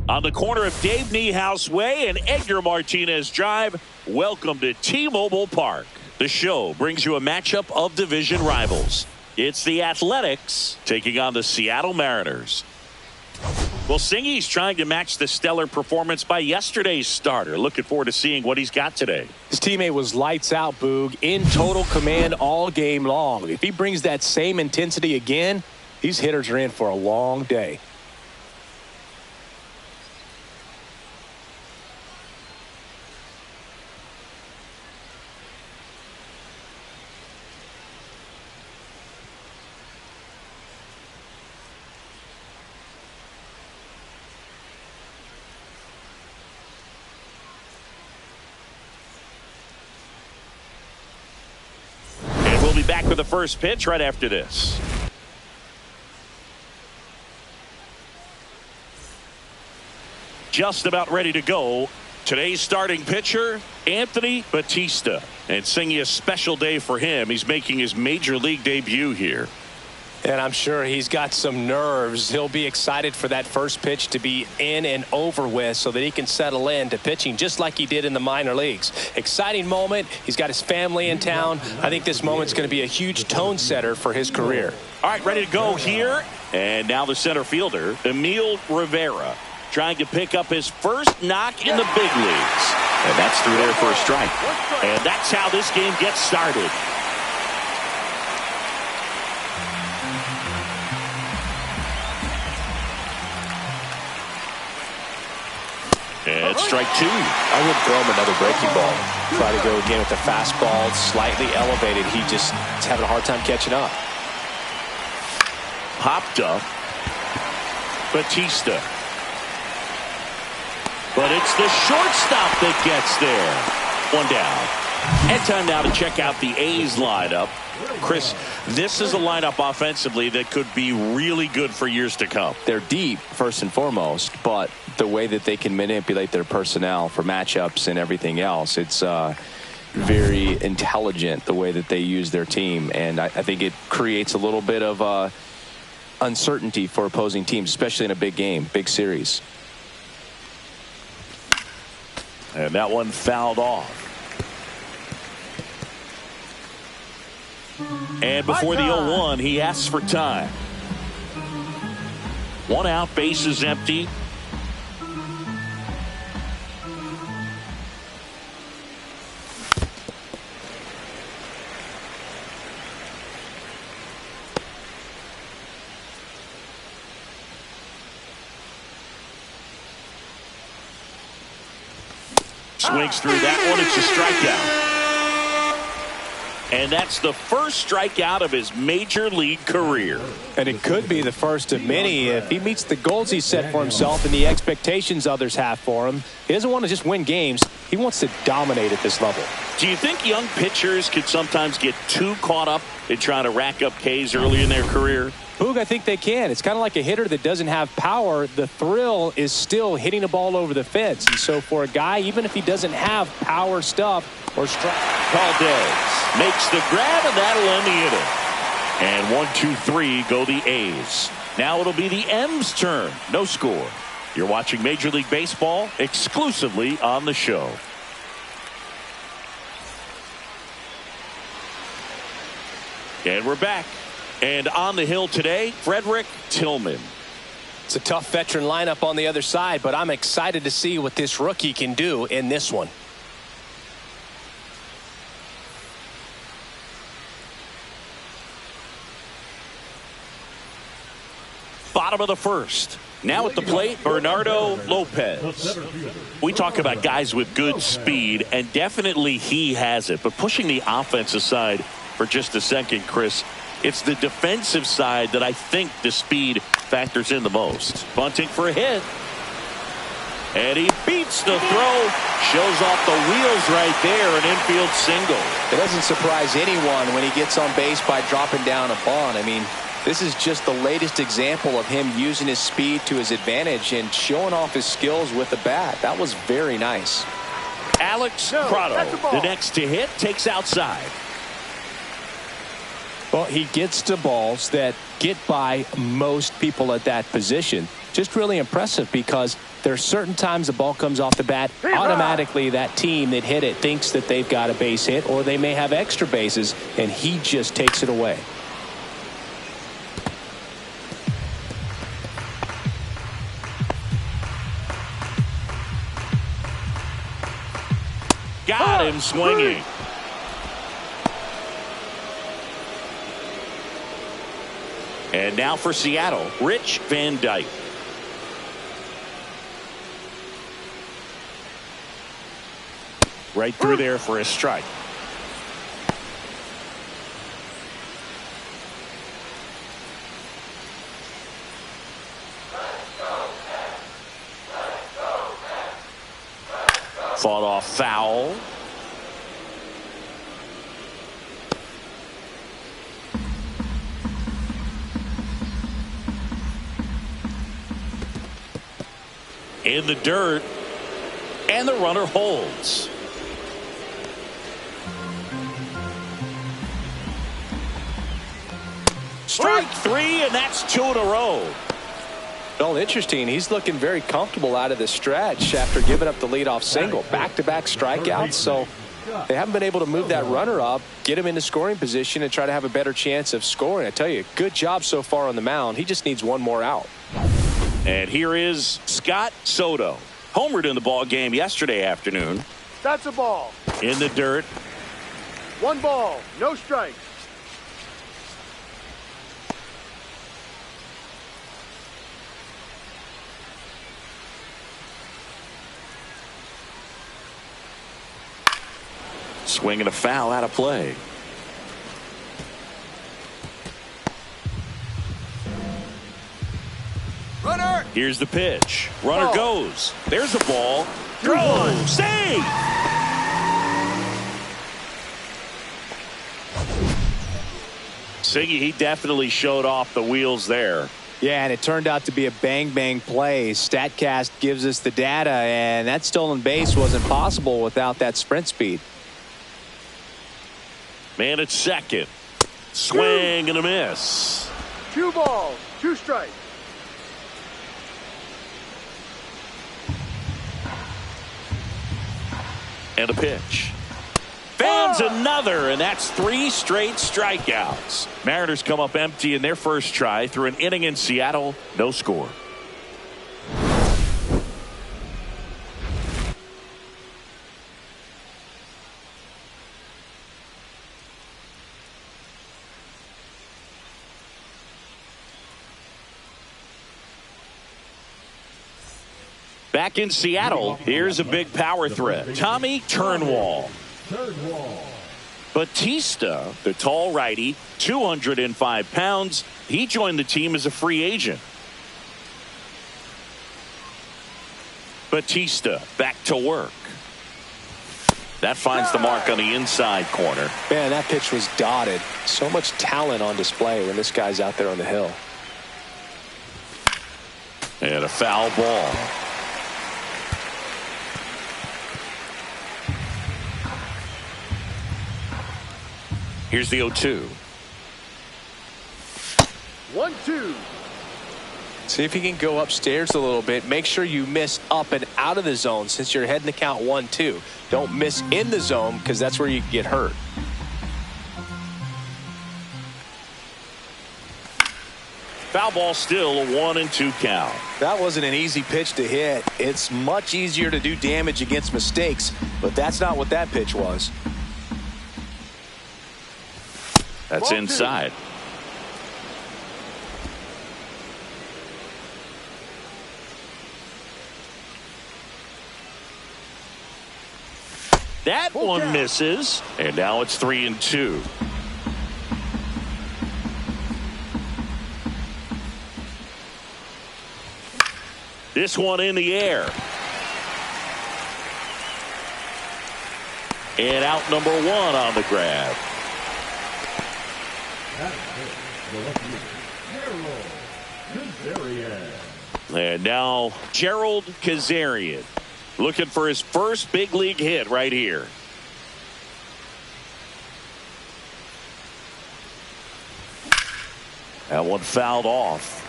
On the corner of Dave Niehaus Way and Edgar Martinez Drive, welcome to T-Mobile Park. The show brings you a matchup of division rivals. It's the Athletics taking on the Seattle Mariners. Well, Singy's trying to match the stellar performance by yesterday's starter. Looking forward to seeing what he's got today. His teammate was lights out, Boog, in total command all game long. If he brings that same intensity again, these hitters are in for a long day. We'll be back with the first pitch right after this. Just about ready to go. Today's starting pitcher, Anthony Batista. And Singy, a special day for him. He's making his major league debut here. And I'm sure he's got some nerves. He'll be excited for that first pitch to be in and over with so that he can settle in to pitching just like he did in the minor leagues. Exciting moment. He's got his family in town. I think this moment's going to be a huge tone setter for his career. All right, ready to go here. And now the center fielder, Emil Rivera, trying to pick up his first knock in the big leagues. And that's through there for a strike. And that's how this game gets started. And strike two. I would throw him another breaking ball. Try to go again with the fastball slightly elevated. He just is having a hard time catching up. Popped up. Batista. But it's the shortstop that gets there. One down. And time now to check out the A's lineup. Chris, this is a lineup offensively that could be really good for years to come. They're deep, first and foremost, but the way that they can manipulate their personnel for matchups and everything else, it's very intelligent the way that they use their team. And I think it creates a little bit of uncertainty for opposing teams, especially in a big game, big series. And that one fouled off. And before the 0-1, he asks for time. One out, base is empty. Swings through that one. It's a strikeout. And that's the first strikeout of his major league career. And it could be the first of many if he meets the goals he set for himself and the expectations others have for him. He doesn't want to just win games. He wants to dominate at this level. Do you think young pitchers could sometimes get too caught up in trying to rack up Ks early in their career? Boog, I think they can. It's kind of like a hitter that doesn't have power. The thrill is still hitting a ball over the fence. And so for a guy, even if he doesn't have power stuff or strike. Valdez makes the grab, and that'll end the inning. And 1-2-3 go the A's. Now it'll be the M's turn. No score. You're watching Major League Baseball exclusively on the show. And we're back. And on the hill today, Frederick Tillman. It's a tough veteran lineup on the other side, but I'm excited to see what this rookie can do in this one. Bottom of the first. Now at the plate, Bernardo Lopez. We talk about guys with good speed, and definitely he has it. But pushing the offense aside for just a second, Chris, it's the defensive side that I think the speed factors in the most. Bunting for a hit. And he beats the throw. Shows off the wheels right there. An infield single. It doesn't surprise anyone when he gets on base by dropping down a bunt. I mean, this is just the latest example of him using his speed to his advantage and showing off his skills with the bat. That was very nice. Alex Prado, the next to hit, takes outside. Well, he gets to balls that get by most people at that position. Just really impressive because There are certain times the ball comes off the bat, automatically that team that hit it thinks that they've got a base hit, or they may have extra bases, and he just takes it away. Got him swinging. And now for Seattle, Rich Van Dyke. Right through there for a strike. Fought off foul. In the dirt, and the runner holds. Strike three, and that's 2 in a row. Well, interesting. He's looking very comfortable out of the stretch after giving up the leadoff single. Back-to-back strikeouts, so they haven't been able to move that runner up, get him into scoring position, and try to have a better chance of scoring. I tell you, good job so far on the mound. He just needs one more out. And here is Scott Soto. Homered in the ball game yesterday afternoon. That's a ball. In the dirt. 1 ball, no strikes. Swing and a foul out of play. Runner. Here's the pitch. Runner goes. There's a ball. Throw. Save. Siggy, he definitely showed off the wheels there. Yeah, and it turned out to be a bang-bang play. StatCast gives us the data, and that stolen base wasn't possible without that sprint speed. Man at second. Swing and a miss. 2 balls, 2 strikes. And a pitch. Fans another, and that's 3 straight strikeouts. Mariners come up empty in their first try through an inning in Seattle. No score. Back in Seattle, here's a big power threat. Tommy Turnwall. Batista, the tall righty, 205 pounds. He joined the team as a free agent. Batista back to work. That finds the mark on the inside corner. Man, that pitch was dotted. So much talent on display when this guy's out there on the hill. And a foul ball. Here's the 0-2. 1-2. See if he can go upstairs a little bit. Make sure you miss up and out of the zone since you're heading to count 1-2. Don't miss in the zone because that's where you can get hurt. Foul ball, still a 1-2 count. That wasn't an easy pitch to hit. It's much easier to do damage against mistakes, but that's not what that pitch was. That's inside. That one misses, and now it's 3-2. This one in the air. And out number 1 on the grab. And now Gerald Kazarian looking for his first big league hit right here. That one fouled off.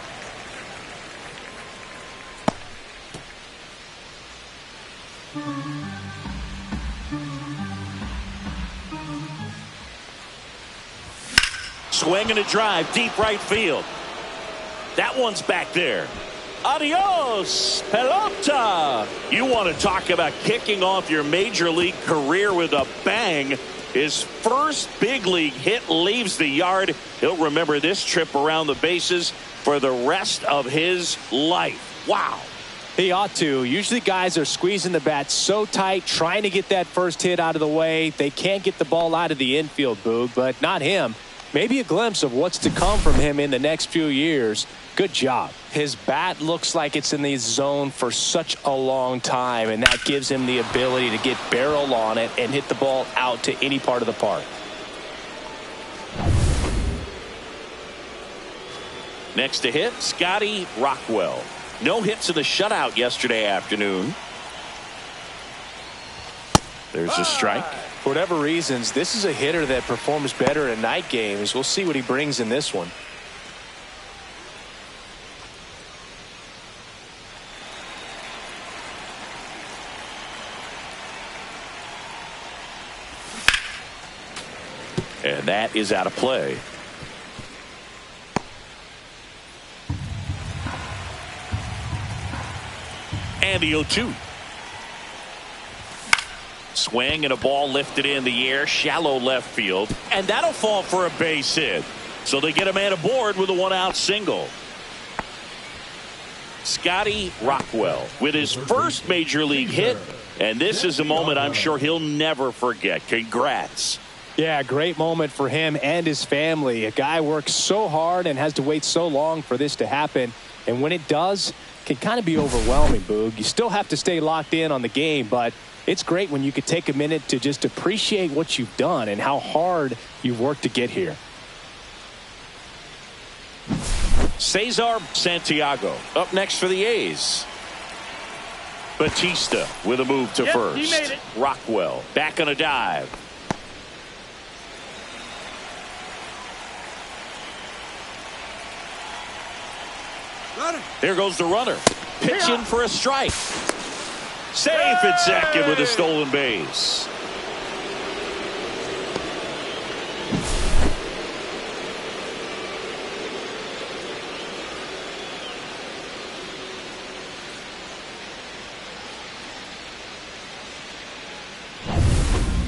Swing and a drive, deep right field. That one's back there. Adios, pelota. You want to talk about kicking off your major league career with a bang. His first big league hit leaves the yard. He'll remember this trip around the bases for the rest of his life. Wow. He ought to. Usually guys are squeezing the bat so tight, trying to get that first hit out of the way. They can't get the ball out of the infield, Boog, but not him. Maybe a glimpse of what's to come from him in the next few years. Good job. His bat looks like it's in the zone for such a long time, and that gives him the ability to get barrel on it and hit the ball out to any part of the park. Next to hit, Scotty Rockwell. No hits in the shutout yesterday afternoon. There's a strike. For whatever reasons, this is a hitter that performs better in night games. We'll see what he brings in this one. And that is out of play. And the 0-2. Swing and a ball lifted in the air, shallow left field, and that'll fall for a base hit. So they get a man aboard with a one-out single. Scotty Rockwell with his first major league hit, and this is a moment I'm sure he'll never forget. Congrats. Yeah, great moment for him and his family. A guy works so hard and has to wait so long for this to happen, and when it does, it can kind of be overwhelming, Boog. You still have to stay locked in on the game, but it's great when you could take a minute to just appreciate what you've done and how hard you've worked to get here. Cesar Santiago up next for the A's. Batista with a move to first. He made it. Rockwell back on a dive. There goes the runner. Pitch in for a strike. Safe at second with a stolen base.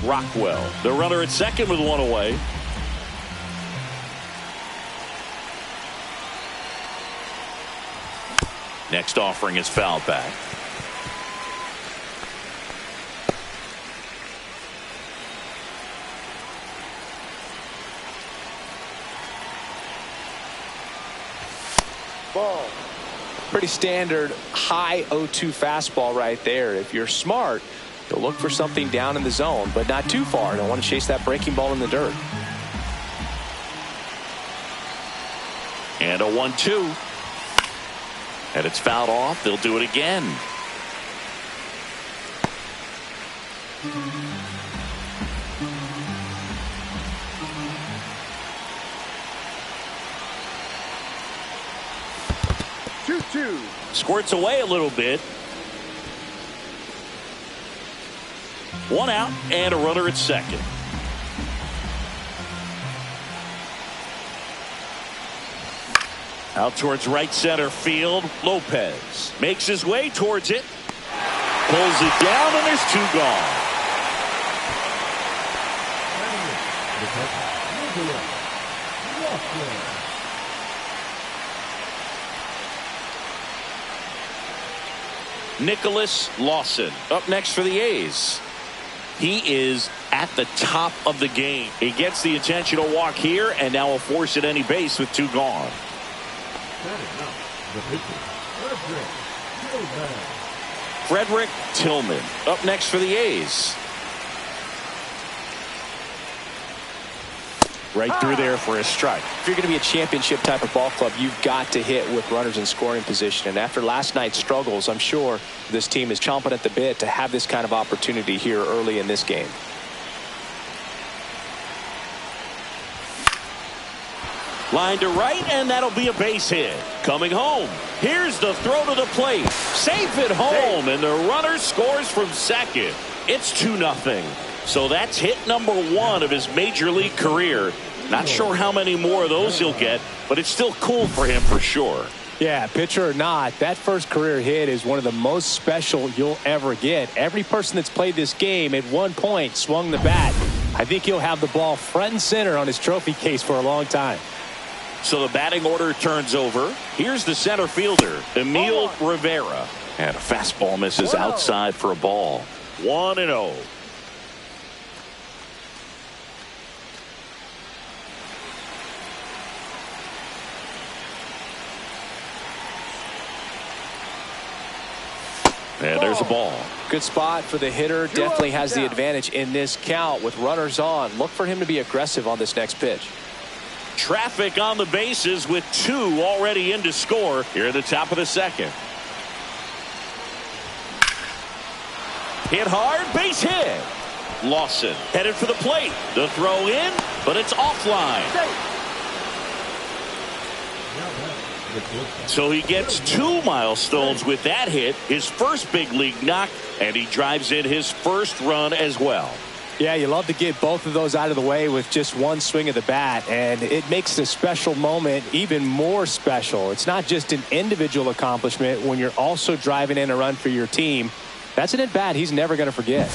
Rockwell, the runner at second with one away. Next offering is fouled back. Ball. Pretty standard high 0-2 fastball right there. If you're smart, you'll look for something down in the zone, but not too far. Don't want to chase that breaking ball in the dirt. And a 1-2. And it's fouled off. They'll do it again. Two. Squirts away a little bit. One out and a runner at second. Out towards right center field. Lopez makes his way towards it. Pulls it down, and there's two gone. Nicholas Lawson up next for the A's. He is at the top of the game. He gets the intentional walk here, and now will force at any base with two gone. Frederick Tillman up next for the A's. Right through there for a strike. If you're going to be a championship type of ball club, you've got to hit with runners in scoring position. And after last night's struggles, I'm sure this team is chomping at the bit to have this kind of opportunity here early in this game. Line to right, and that'll be a base hit. Coming home. Here's the throw to the plate. safe at home, and the runner scores from second. It's 2-0. So that's hit number 1 of his major league career. Not sure how many more of those he'll get, but it's still cool for him for sure. Yeah, pitcher or not, that first career hit is one of the most special you'll ever get. Every person that's played this game at one point swung the bat. I think he'll have the ball front and center on his trophy case for a long time. So the batting order turns over. Here's the center fielder, Emil Rivera. And a fastball misses outside for a ball. 1-0. And there's a ball. Good spot for the hitter. Definitely has the advantage in this count with runners on. Look for him to be aggressive on this next pitch. Traffic on the bases with 2 already in to score here at the top of the second. Hit hard, base hit. Lawson headed for the plate. The throw in, but it's offline. So he gets 2 milestones with that hit, his first big league knock, and he drives in his first run as well. Yeah, you love to get both of those out of the way with just one swing of the bat, and it makes the special moment even more special. It's not just an individual accomplishment when you're also driving in a run for your team. That's an at-bat he's never going to forget.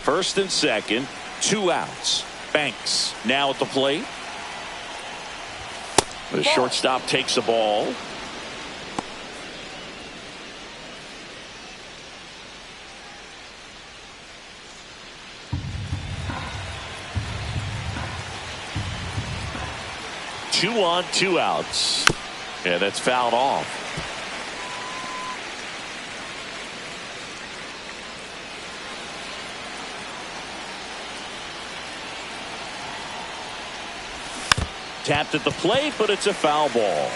First and second, 2 outs. Banks now at the plate. The shortstop takes the ball. Two on, 2 outs. Yeah, that's fouled off. Tapped at the plate, but it's a foul ball.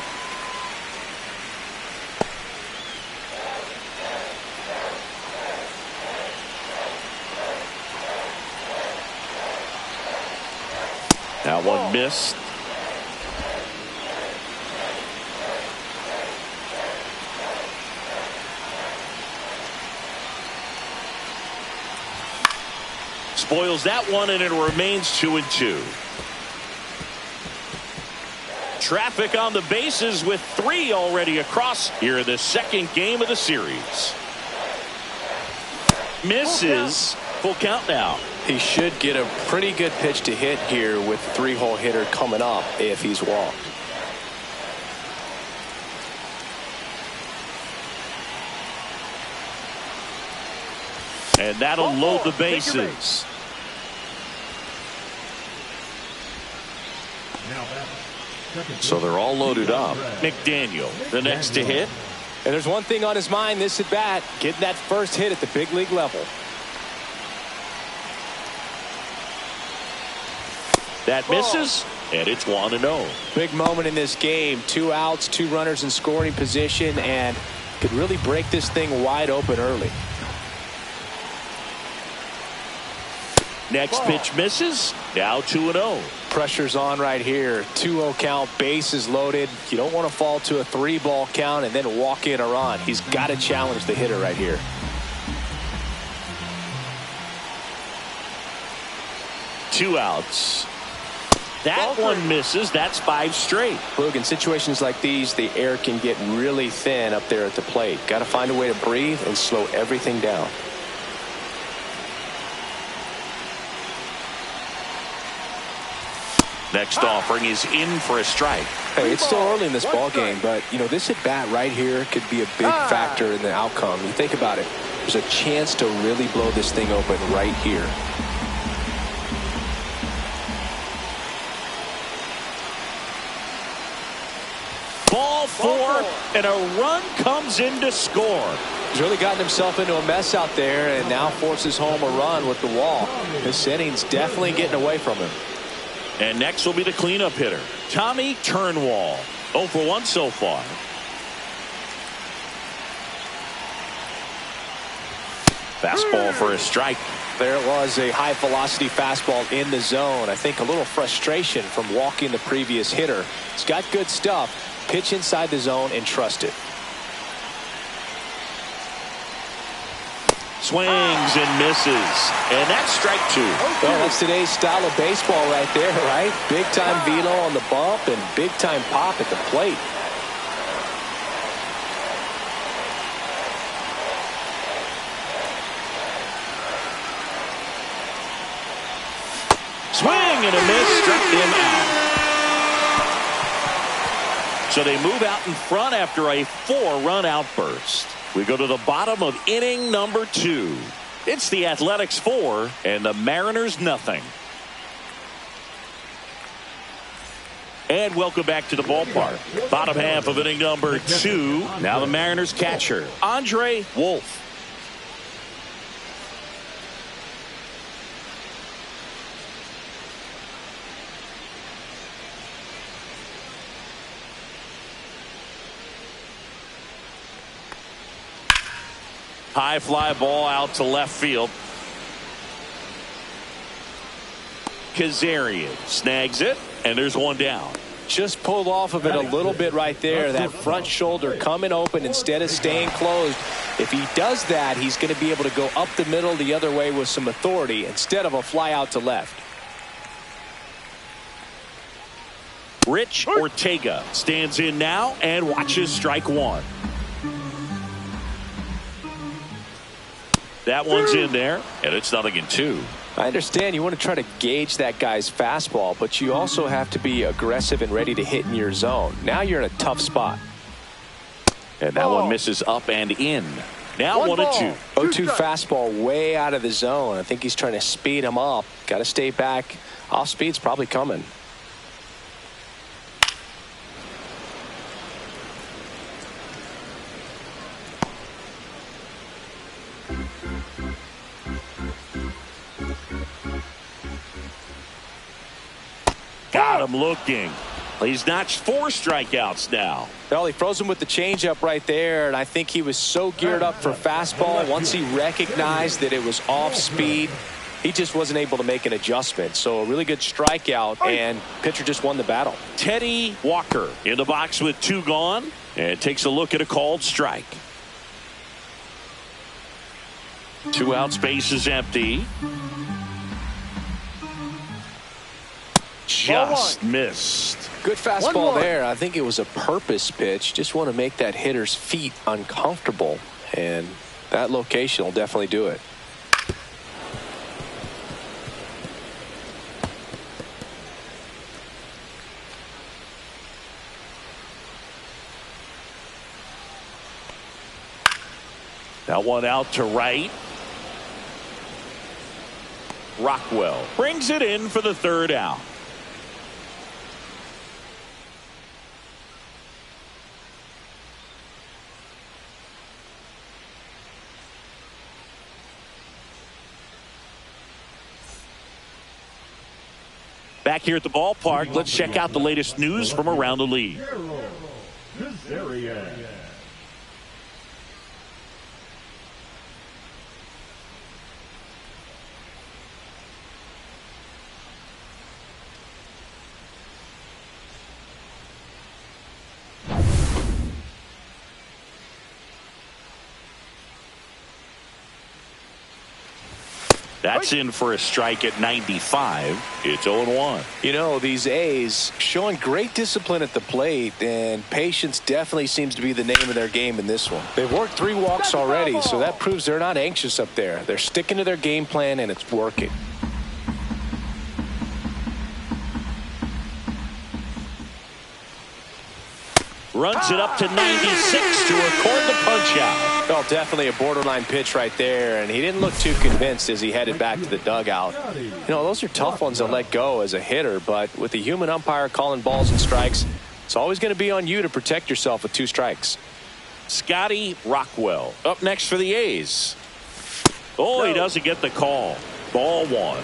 That one missed. Spoils that one, and it remains 2-2. Traffic on the bases with 3 already across here in the second game of the series. Misses. Full count now. He should get a pretty good pitch to hit here with the 3-hole hitter coming up if he's walked. And that'll load the bases. So they're all loaded up. McDaniel, the next to hit. And there's one thing on his mind this at bat, getting that first hit at the big league level. That misses, and it's 1-0. Big moment in this game. 2 outs, 2 runners in scoring position, and could really break this thing wide open early. Next pitch misses. Now 2-0. Pressure's on right here. 2-0 count, bases loaded. You don't want to fall to a 3-ball count and then walk in a run. He's got to challenge the hitter right here. Two outs. That one misses. That's 5 straight. Look, in situations like these, the air can get really thin up there at the plate. Got to find a way to breathe and slow everything down. Next offering is in for a strike. Hey, it's still early in this ball game, but you know, this at bat right here could be a big factor in the outcome. You think about it, there's a chance to really blow this thing open right here. Ball 4, and a run comes in to score. He's really gotten himself into a mess out there and now forces home a run with the wall. This inning's definitely getting away from him. And next will be the cleanup hitter, Tommy Turnwall. 0 for 1 so far. Fastball for a strike. There was a high-velocity fastball in the zone. I think a little frustration from walking the previous hitter. He's got good stuff. Pitch inside the zone and trust it. Swings and misses. And that's strike 2. Well, that's today's style of baseball right there, right? Big-time velo on the bump and big-time pop at the plate. Swing and a miss, struck him out. So they move out in front after a 4-run outburst. We go to the bottom of inning number 2. It's the Athletics 4 and the Mariners nothing. And welcome back to the ballpark. Bottom half of inning number 2. Now the Mariners catcher, Andre Wolf. High fly ball out to left field. Kazarian snags it, and there's one down. Just pulled off of it a little bit right there. That front shoulder coming open instead of staying closed. If he does that, he's going to be able to go up the middle the other way with some authority instead of a fly out to left. Rich Ortega stands in now and watches strike 1. That one's in there, and it's 0-2. I understand you want to try to gauge that guy's fastball, but you also have to be aggressive and ready to hit in your zone. Now you're in a tough spot. And that one misses up and in. Now 1-2. 0-2 fastball way out of the zone. I think he's trying to speed him up. Got to stay back. Off speed's probably coming. Got him looking. He's notched 4 strikeouts now. Well, he froze him with the changeup right there, and I think he was so geared up for fastball. Once he recognized that it was off speed, he just wasn't able to make an adjustment. So a really good strikeout, and pitcher just won the battle. Teddy Walker in the box with 2 gone, and takes a look at a called strike. 2 outs, base is empty. Just missed. Good fastball there. I think it was a purpose pitch. Just want to make that hitter's feet uncomfortable, and that location will definitely do it. That one out to right. Rockwell brings it in for the 3rd out. Back here at the ballpark, let's check out the latest news from around the league. That's in for a strike at 95. It's 0-1. You know, these A's showing great discipline at the plate, and patience definitely seems to be the name of their game in this one. They've worked 3 walks already, so that proves they're not anxious up there. They're sticking to their game plan, and it's working. Runs it up to 96 to record the punch out. Well, definitely a borderline pitch right there, and he didn't look too convinced as he headed back to the dugout. You know, those are tough ones to let go as a hitter, but with the human umpire calling balls and strikes, it's always going to be on you to protect yourself with 2 strikes. Scotty Rockwell up next for the A's. Oh, he doesn't get the call. Ball 1.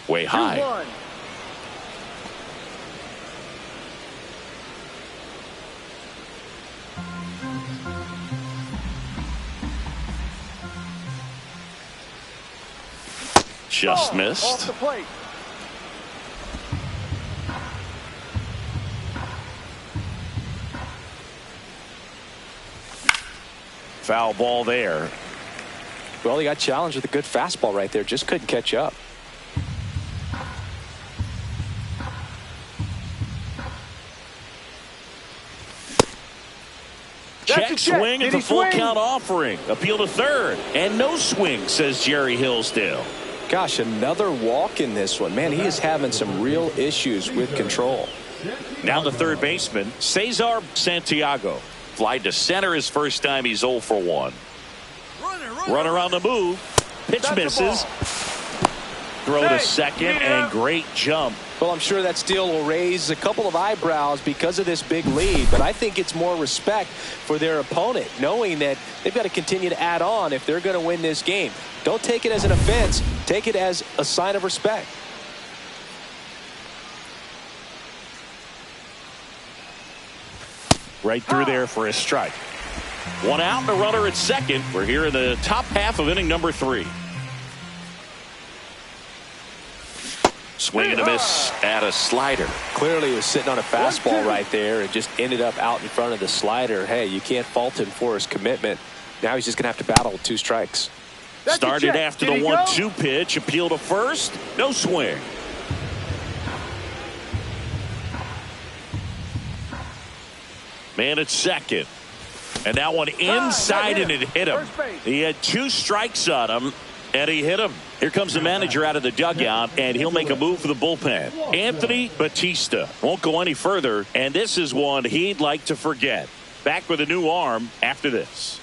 way high. 2-1. Just Off missed. the plate. Foul ball there. Well, he got challenged with a good fastball right there. Just couldn't catch up. Check swing at the full count offering. Appeal to third. And no swing, says Jerry Hillsdale. Gosh, another walk in this one. Man, he is having some real issues with control. Now the third baseman, Cesar Santiago. Fly to center his first time. He's 0 for 1. Runner on the move. Pitch misses. Throw to second and great jump. Well, I'm sure that steal will raise a couple of eyebrows because of this big lead, but I think it's more respect for their opponent, knowing that they've got to continue to add on if they're going to win this game. Don't take it as an offense. Take it as a sign of respect. Right through there for a strike. One out and a runner at second. We're here in the top half of inning number 3. Swing and a miss at a slider. Clearly he was sitting on a fastball right there and just ended up out in front of the slider. Hey, you can't fault him for his commitment. Now he's just going to have to battle with 2 strikes. Started after the 1-2 pitch. Appeal to first. No swing. Man at second. And that one inside and it hit him. He had 2 strikes on him and he hit him. Here comes the manager out of the dugout and he'll make a move for the bullpen. Anthony Batista won't go any further, and this is one he'd like to forget. Back with a new arm after this.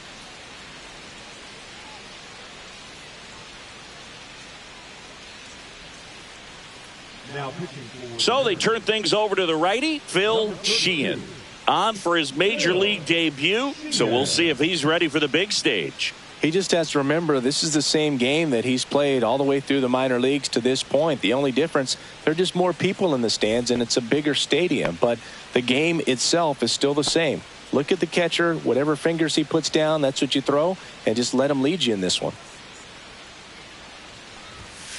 So they turn things over to the righty, Phil Sheehan, on for his major league debut. So we'll see if he's ready for the big stage. He just has to remember this is the same game that he's played all the way through the minor leagues to this point. The only difference, there are just more people in the stands and it's a bigger stadium, but the game itself is still the same. Look at the catcher, whatever fingers he puts down, that's what you throw, and just let him lead you in this one.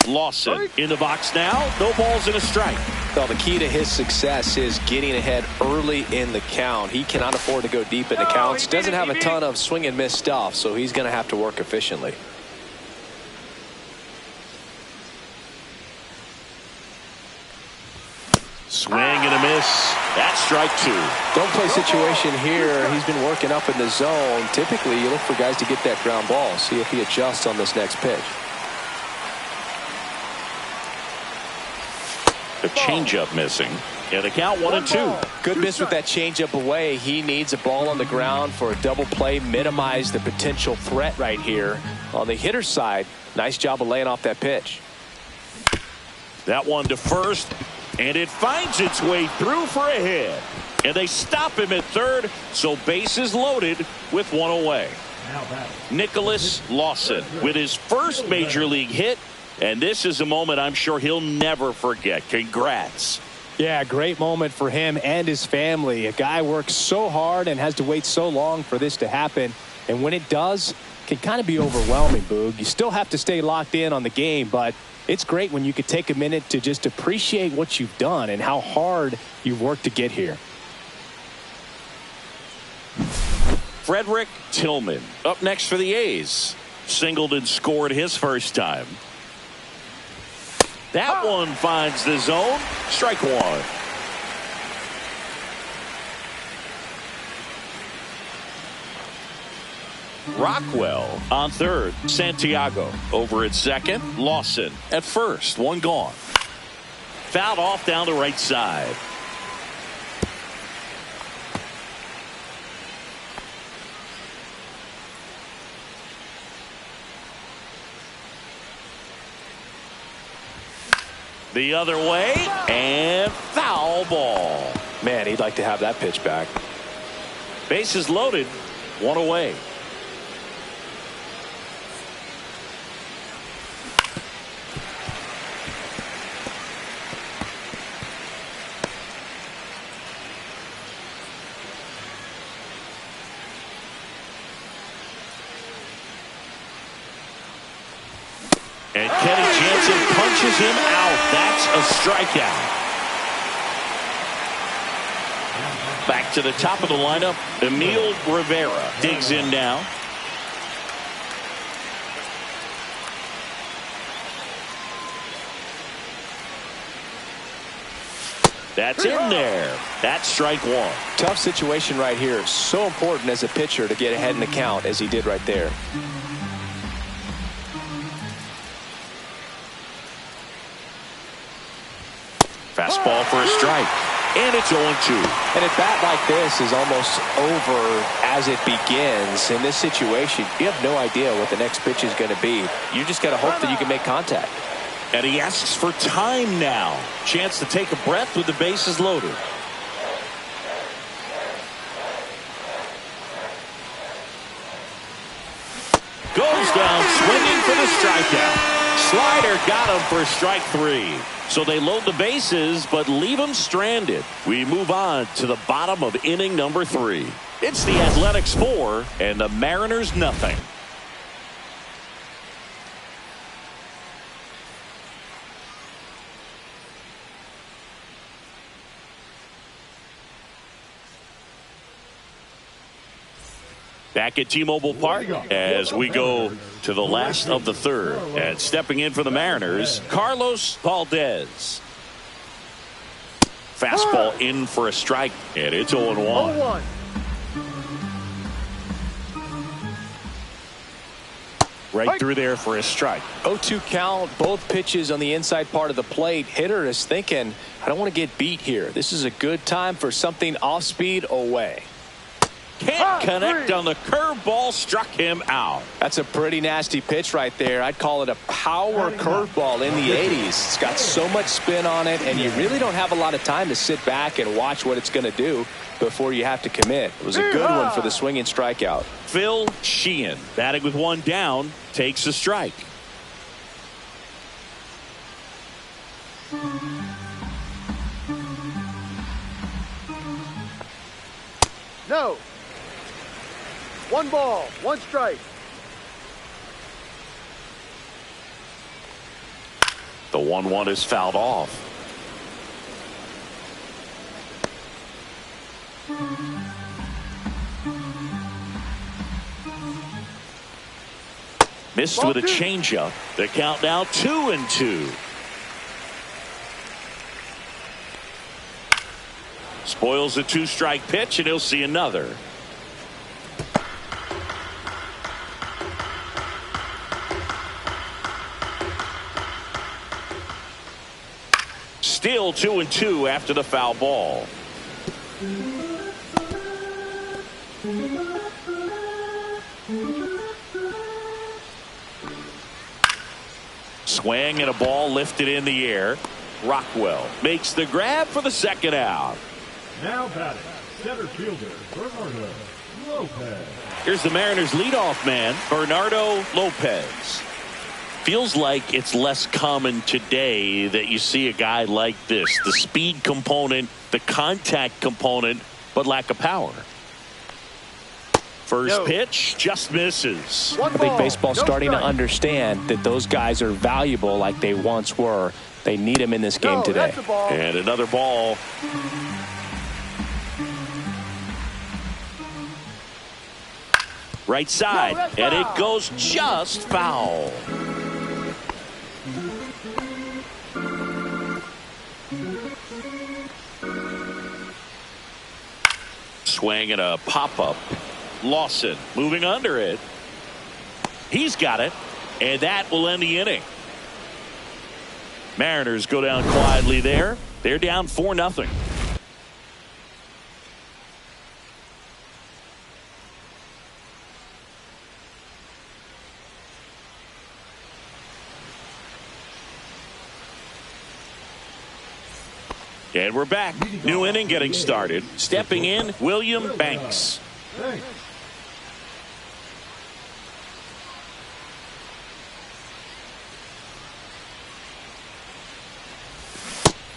Lawson in the box now. No balls and a strike. Well, the key to his success is getting ahead early in the count. He cannot afford to go deep in the counts. Doesn't have a ton of swing and miss stuff, so he's going to have to work efficiently. Swing and a miss. That's strike 2. Don't play situation here. He's been working up in the zone. Typically, you look for guys to get that ground ball. See if he adjusts on this next pitch. The changeup missing. And the count 1-2. Good miss with that changeup away. He needs a ball on the ground for a double play. Minimize the potential threat right here. On the hitter's side, nice job of laying off that pitch. That one to first. And it finds its way through for a hit. And they stop him at third. So bases loaded with 1 away. Nicholas Lawson with his first major league hit. And this is a moment I'm sure he'll never forget. Congrats. Yeah, great moment for him and his family. A guy works so hard and has to wait so long for this to happen. And when it does, it can kind of be overwhelming, Boog. You still have to stay locked in on the game, but it's great when you could take a minute to just appreciate what you've done and how hard you've worked to get here. Frederick Tillman up next for the A's. Singled and scored his first time. That one finds the zone. Strike 1. Rockwell on third. Santiago over at second. Lawson at first. One gone. Fouled off down the right side. The other way, and foul ball. Man, he'd like to have that pitch back. Bases loaded, 1 away. hits and punches him out. That's a strikeout. Back to the top of the lineup, Emil Rivera digs in now. That's in there. That's strike one. Tough situation right here. So important as a pitcher to get ahead in the count as he did right there. Fastball for a strike. And it's 0-2. And a bat like this is almost over as it begins. In this situation, you have no idea what the next pitch is going to be. You just got to hope that you can make contact. And he asks for time now. Chance to take a breath with the bases loaded. Goes down swinging for the strikeout. Slider got him for strike three. So they load the bases but leave him stranded. We move on to the bottom of inning number 3. It's the Athletics 4 and the Mariners nothing. Back at T-Mobile Park as we go to the last of the third. And stepping in for the Mariners, Carlos Valdez. Fastball in for a strike, and it's 0-1. Right through there for a strike. 0-2 count, both pitches on the inside part of the plate. Hitter is thinking, I don't want to get beat here. This is a good time for something off speed away. Can't connect on the curveball, struck him out. That's a pretty nasty pitch right there. I'd call it a power curveball in the 80s. It's got so much spin on it, and you really don't have a lot of time to sit back and watch what it's going to do before you have to commit. It was a good one for the swinging strikeout. Phil Sheehan, batting with one down, takes a strike. No. 1 ball, 1 strike. The 1-1 is fouled off. Missed with a changeup. The count now 2-2. Spoils the 2-strike pitch, and he'll see another. Still 2-2 after the foul ball. Swing and a ball lifted in the air. Rockwell makes the grab for the second out. Now batting, center fielder Bernardo Lopez. Here's the Mariners leadoff man, Bernardo Lopez. Feels like it's less common today that you see a guy like this. The speed component, the contact component, but lack of power. First pitch just misses. I think baseball's starting to understand that those guys are valuable like they once were. They need them in this game today. And another ball. Right side, and it goes just foul. Swing and a pop-up. Lawson moving under it. He's got it, and that will end the inning. Mariners go down quietly there. They're down 4-0. And we're back. New inning getting started. Stepping in, William Banks.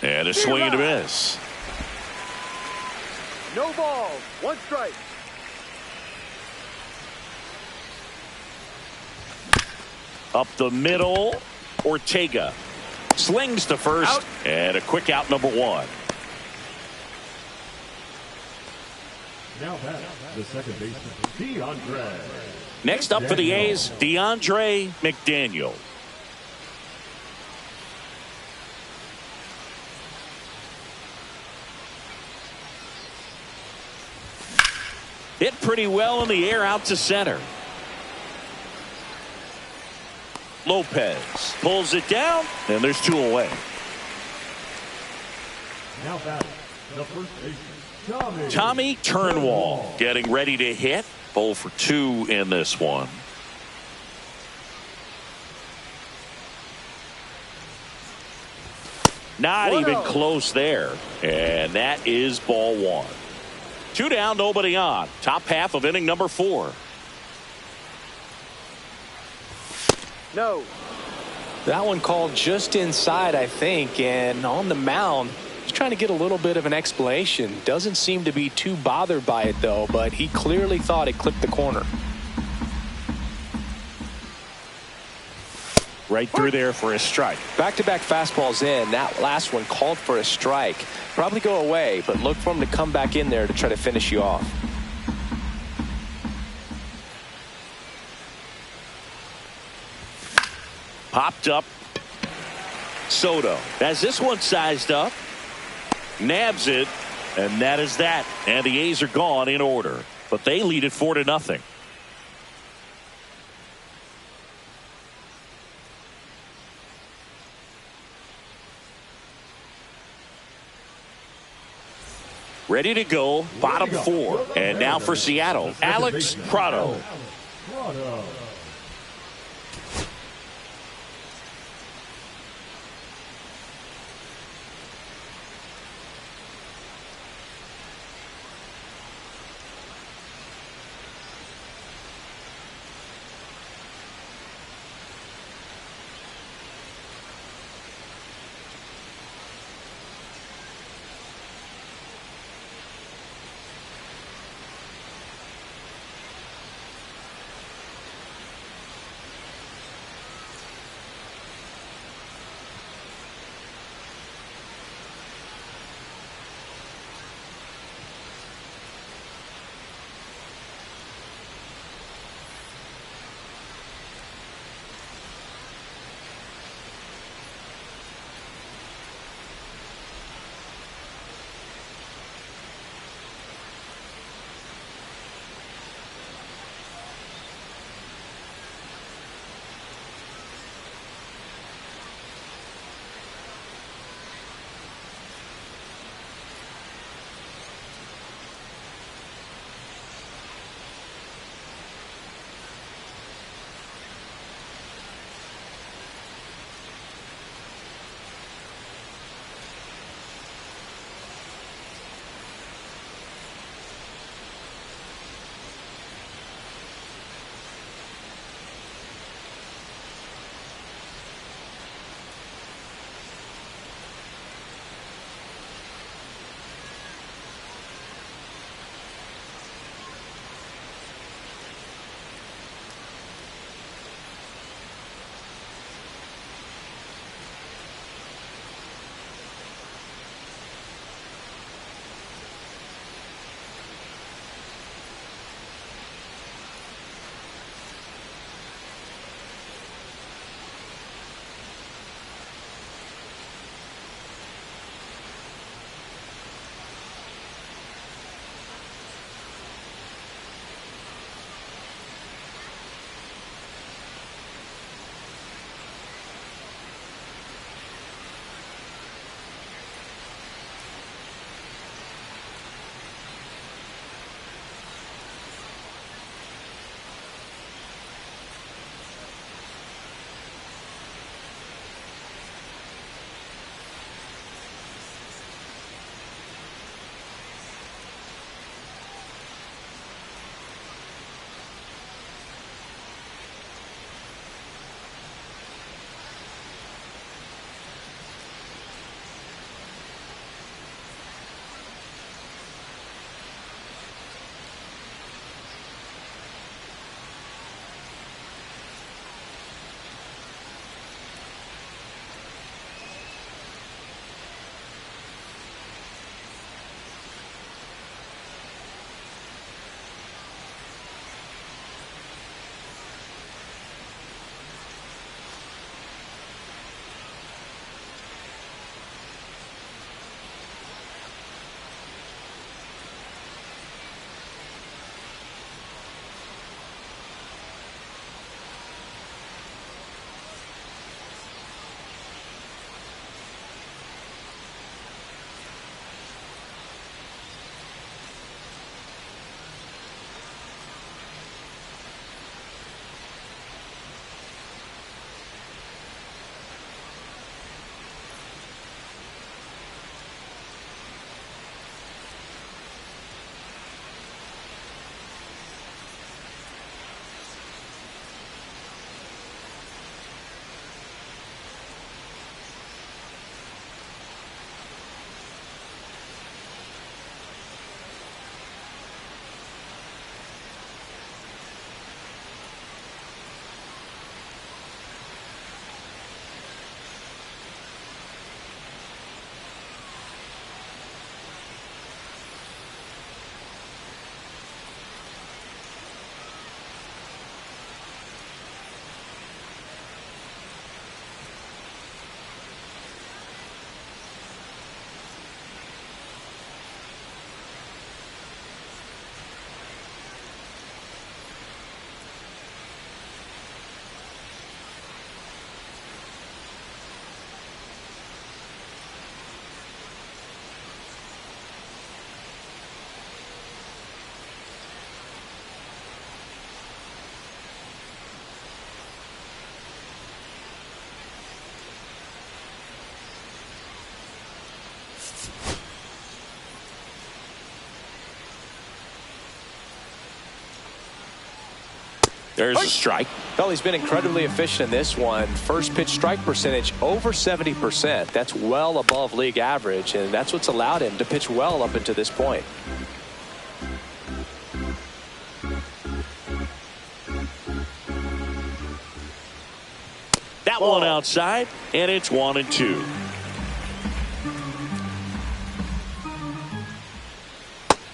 And a swing and a miss. No balls, 1 strike. Up the middle. Ortega slings to first. Out. And a quick out, number one. Now batting, the second baseman, DeAndre. Next up for the A's, DeAndre McDaniel. Hit pretty well in the air out to center. Lopez pulls it down, and there's two away. Now batting, the first baseman, Tommy Turnwall getting ready to hit. 0 for 2 in this one. Not even close there. And that is ball one. 2 down, nobody on. Top half of inning number 4. No. That one called just inside, I think, and on the mound, he's trying to get a little bit of an explanation. Doesn't seem to be too bothered by it, though, but he clearly thought it clipped the corner. Right through there for a strike. Back-to-back fastballs in. That last one called for a strike. Probably go away, but look for him to come back in there to try to finish you off. Popped up. Soto has this one sized up. Nabs it. And that is that. And the A's are gone in order. But they lead it 4-0. Ready to go, bottom 4. And now for Seattle, Alex Prado. There's a strike. Well, he's been incredibly efficient in this one. First pitch strike percentage over 70%. That's well above league average, and that's what's allowed him to pitch well up until this point. That one outside, and it's 1-2.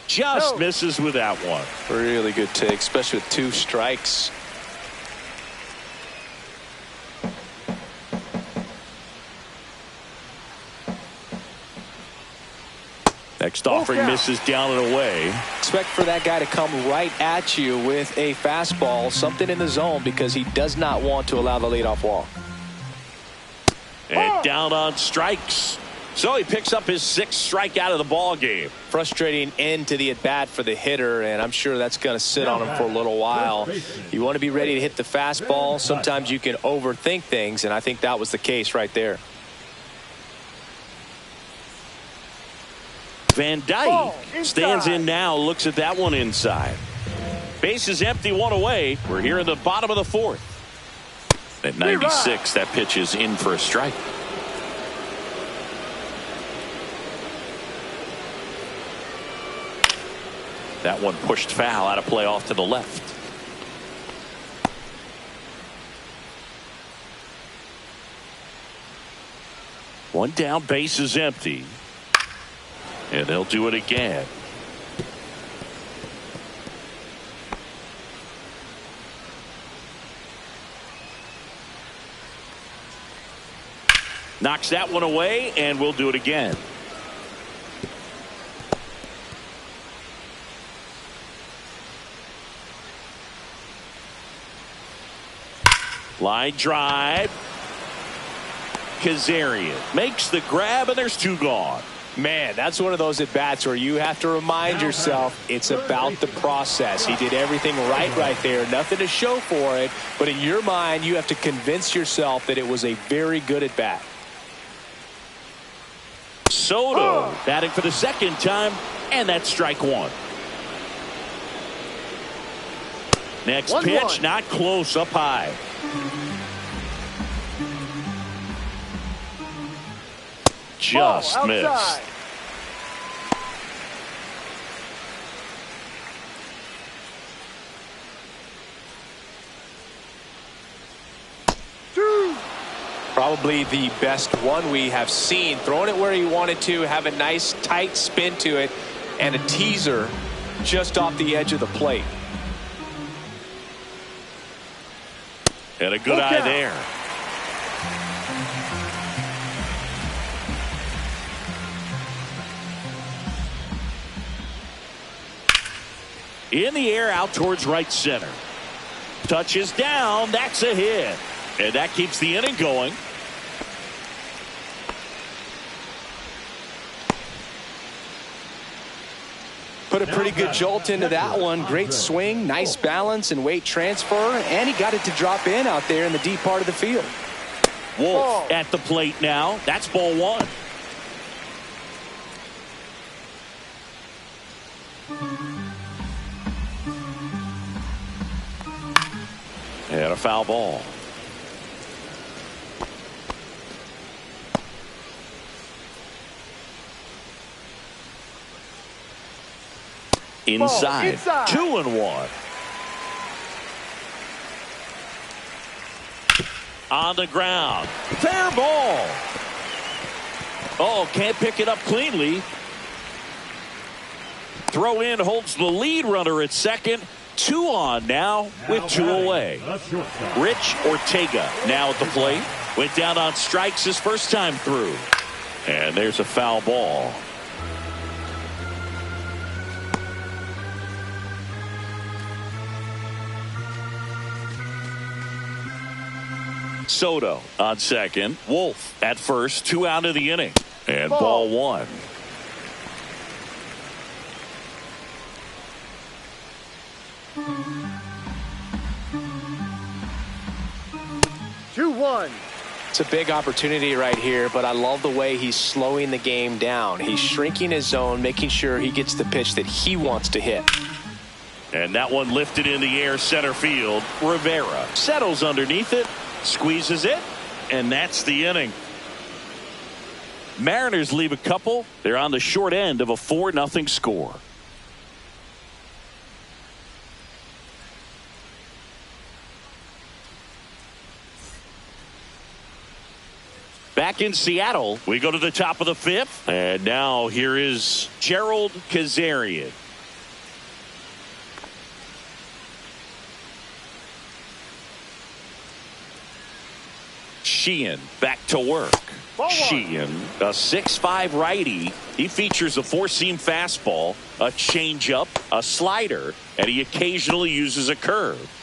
Just misses with that one. Really good take, especially with 2 strikes. Next offering misses down and away. Expect for that guy to come right at you with a fastball, something in the zone, because he does not want to allow the leadoff walk. And down on strikes. So he picks up his 6th strikeout of the ball game. Frustrating end to the at-bat for the hitter, and I'm sure that's going to sit on him for a little while. You want to be ready to hit the fastball. Sometimes you can overthink things, and I think that was the case right there. Van Dyke stands in now, looks at that one inside. Base is empty, 1 away. We're here in the bottom of the 4th. At 96, that pitch is in for a strike. That one pushed foul, out of play off to the left. One down, base is empty. And they'll do it again. Knocks that one away, and we'll do it again. Line drive. Kazarian makes the grab, and there's 2 gone. Man, that's one of those at-bats where you have to remind yourself it's about the process. He did everything right there. Nothing to show for it. But in your mind, you have to convince yourself that it was a very good at-bat. Soto batting for the 2nd time, and that's strike 1. Next pitch, not close, up high. Just missed. Probably the best one we have seen. Throwing it where he wanted to, have a nice tight spin to it, and a teaser just off the edge of the plate. And a good eye there. In the air, out towards right center. Touches down. That's a hit. And that keeps the inning going. Put a pretty good jolt into that one. Great swing, nice balance and weight transfer, and he got it to drop in out there in the deep part of the field. Wolf at the plate now. That's ball 1. And a foul ball. Inside. 2-1. On the ground. Fair ball. Oh, can't pick it up cleanly. Throw in holds the lead runner at second. 2 on now with 2 away. Rich Ortega now at the plate. Went down on strikes his first time through. And there's a foul ball. Soto on second. Wolf at first. 2 out of the inning. And ball 1. It's a big opportunity right here, but I love the way he's slowing the game down. He's shrinking his zone, making sure he gets the pitch that he wants to hit. And that one lifted in the air center field. Rivera settles underneath it, squeezes it, and that's the inning. Mariners leave a couple. They're on the short end of a 4-0 score. Back in Seattle, we go to the top of the 5th. And now here is Gerald Kazarian. Sheehan back to work. Sheehan, a 6'5" righty. He features a 4-seam fastball, a changeup, a slider, and he occasionally uses a curve.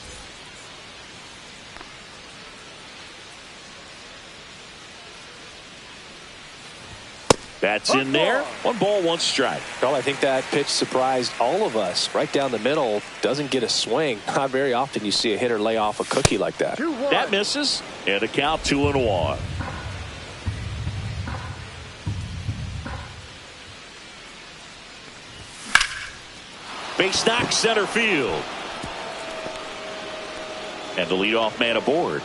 That's in there. 1 ball, 1 strike. Well, I think that pitch surprised all of us. Right down the middle, doesn't get a swing. Not very often you see a hitter lay off a cookie like that. That misses, and a count 2-1. Base knock center field. And the leadoff man aboard.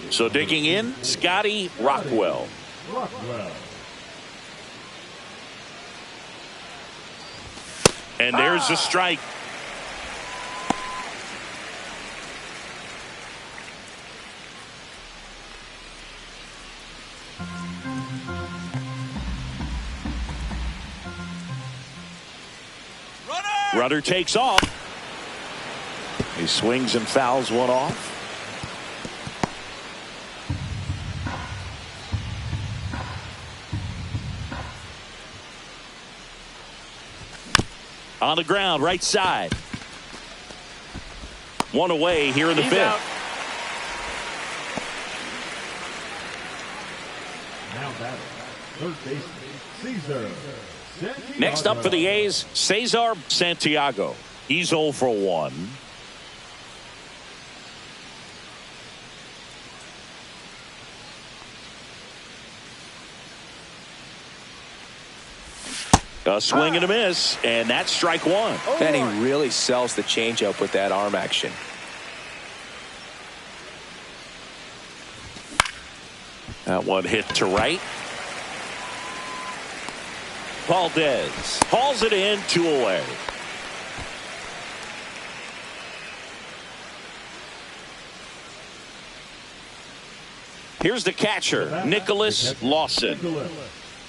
So digging in, Scotty Rockwell. And there's a strike. Runner takes off. He swings and fouls one off. On the ground, right side. 1 away here in the 5th. Out. Now batting, third baseman, Cesar Santiago. Next up for the A's, Cesar Santiago. He's 0 for 1. A swing and a miss, and that's strike 1. And he really sells the changeup with that arm action. That one hit to right. Valdez hauls it in, 2 away. Here's the catcher, Nicholas Lawson.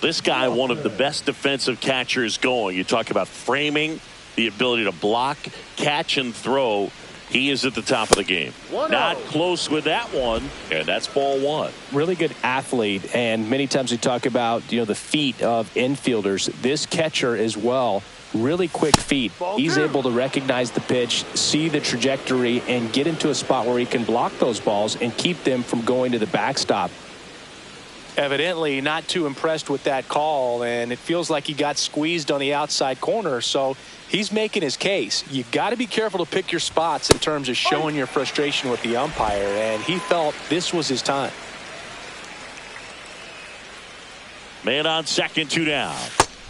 This guy, one of the best defensive catchers going. You talk about framing, the ability to block, catch, and throw. He is at the top of the game. Not close with that one, and that's ball 1. Really good athlete, and many times we talk about the feet of infielders. This catcher as well, really quick feet. He's able to recognize the pitch, see the trajectory, and get into a spot where he can block those balls and keep them from going to the backstop. Evidently not too impressed with that call, and it feels like he got squeezed on the outside corner, so he's making his case. You got to be careful to pick your spots in terms of showing your frustration with the umpire, and he felt this was his time. Man on second, 2 down.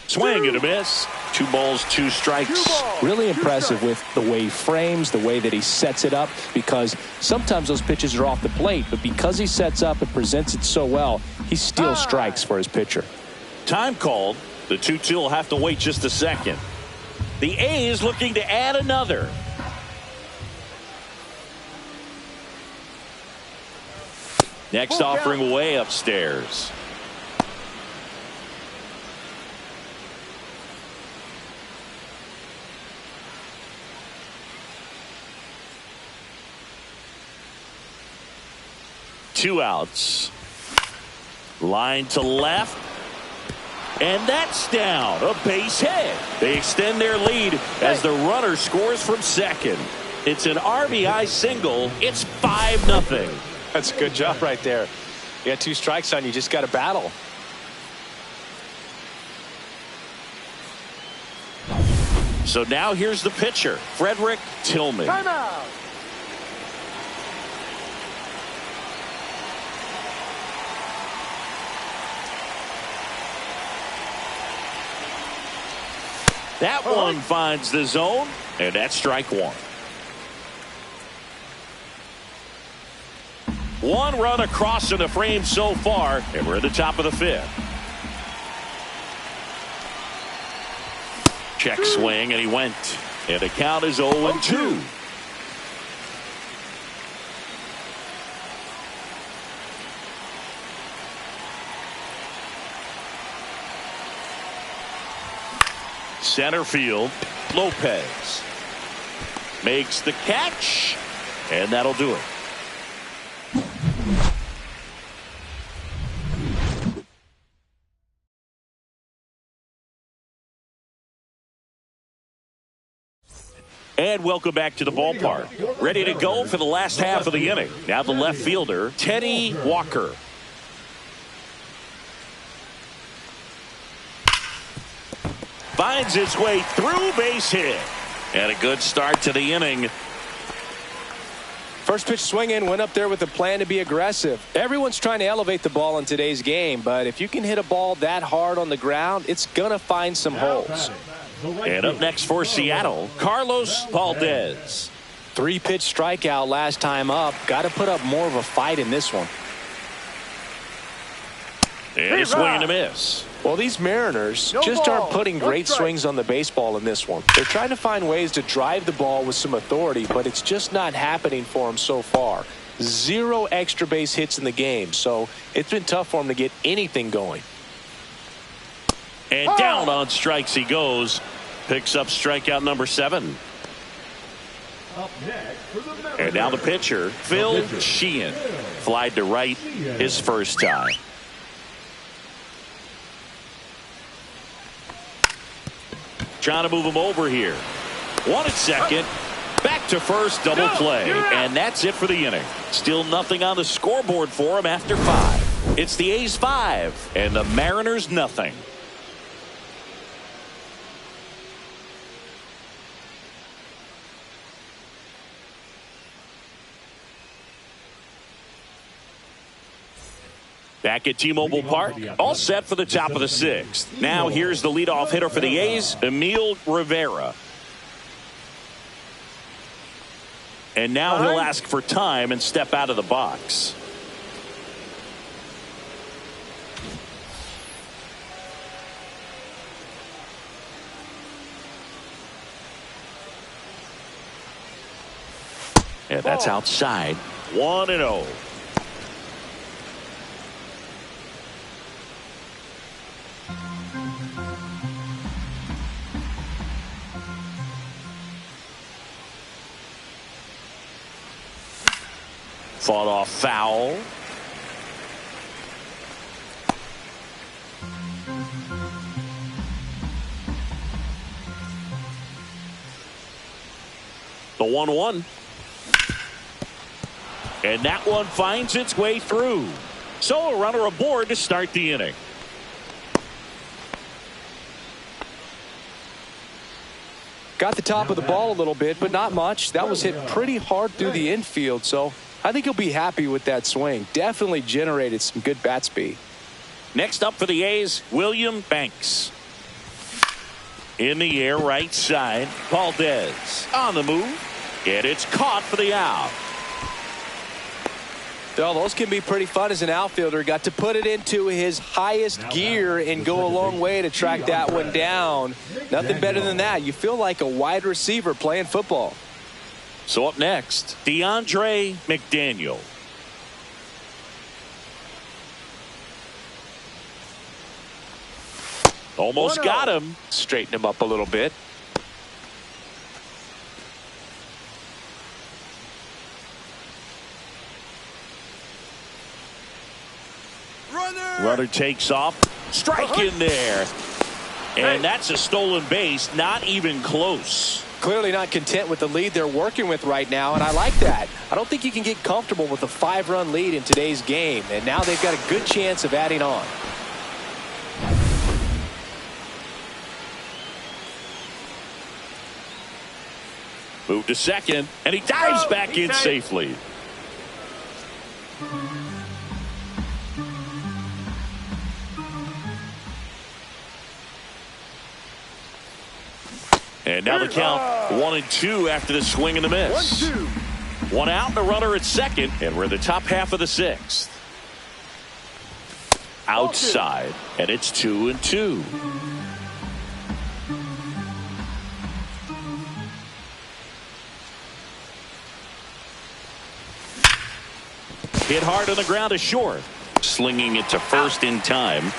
Swing and a miss. 2 balls, 2 strikes. Really impressive with the way he frames, the way that he sets it up, because sometimes those pitches are off the plate, but because he sets up and presents it so well, he steals strikes for his pitcher. Time called. The 2-2 will have to wait just a second. The A's looking to add another. Next offering way upstairs. Two outs. Line to left. And that's down. A base hit. They extend their lead as the runner scores from second. It's an RBI single. It's 5-0. That's a good job right there. You got 2 strikes on you. Just got to battle. So now here's the pitcher, Frederick Tillman. Timeout. That one finds the zone, and that's strike one. One run across in the frame so far, and we're at the top of the fifth. Check swing, and he went. And the count is 0-2. Center field, Lopez makes the catch, and that'll do it. And welcome back to the ballpark. Ready to go for the last half of the inning. Now the left fielder, Teddy Walker. Finds its way through, base hit. And a good start to the inning. First pitch swinging, went up there with a plan to be aggressive. Everyone's trying to elevate the ball in today's game, but if you can hit a ball that hard on the ground, it's going to find some holes. And up next for Seattle, Carlos Valdez. 3-pitch strikeout last time up. Got to put up more of a fight in this one. And a swing and a miss. Well, these Mariners just aren't putting great swings on the baseball in this one. They're trying to find ways to drive the ball with some authority, but it's just not happening for them so far. 0 extra base hits in the game, so it's been tough for them to get anything going. And down on strikes he goes. Picks up strikeout number 7. Up next for the Mariners. And now the pitcher, Phil Sheehan. Flied to right his first time. Trying to move him over here. 1 at second. Back to first, double play. And that's it for the inning. Still nothing on the scoreboard for him after 5. It's the A's 5 and the Mariners nothing. Back at T-Mobile Park, all set for the top of the 6th. Now here's the leadoff hitter for the A's, Emil Rivera. And now he'll ask for time and step out of the box. And that's outside. 1-0. Fought off foul. The 1-1. And that one finds its way through. So a runner aboard to start the inning. Got the top of the ball a little bit, but not much. That was hit pretty hard through the infield, so I think he'll be happy with that swing. Definitely generated some good bat speed. Next up for the A's, William Banks. In the air, right side. Valdez on the move. And it's caught for the out. Well, those can be pretty fun as an outfielder. Got to put it into his highest gear and go a long way to track that one down. Nothing better than that. You feel like a wide receiver playing football. So up next, DeAndre McDaniel. Almost got him. Straighten him up a little bit. Runner takes off. Strike in there. And that's a stolen base. Not even close. Clearly not content with the lead they're working with right now, and I like that. I don't think you can get comfortable with a 5-run lead in today's game, and now they've got a good chance of adding on. Move to second, and he dives back in safely. And now the count 1-2 after the swing and the miss. 1-2. One out and a runner at second, and we're in the top half of the sixth. Outside, and it's 2-2. Hit hard on the ground to short. Slinging it to first in time.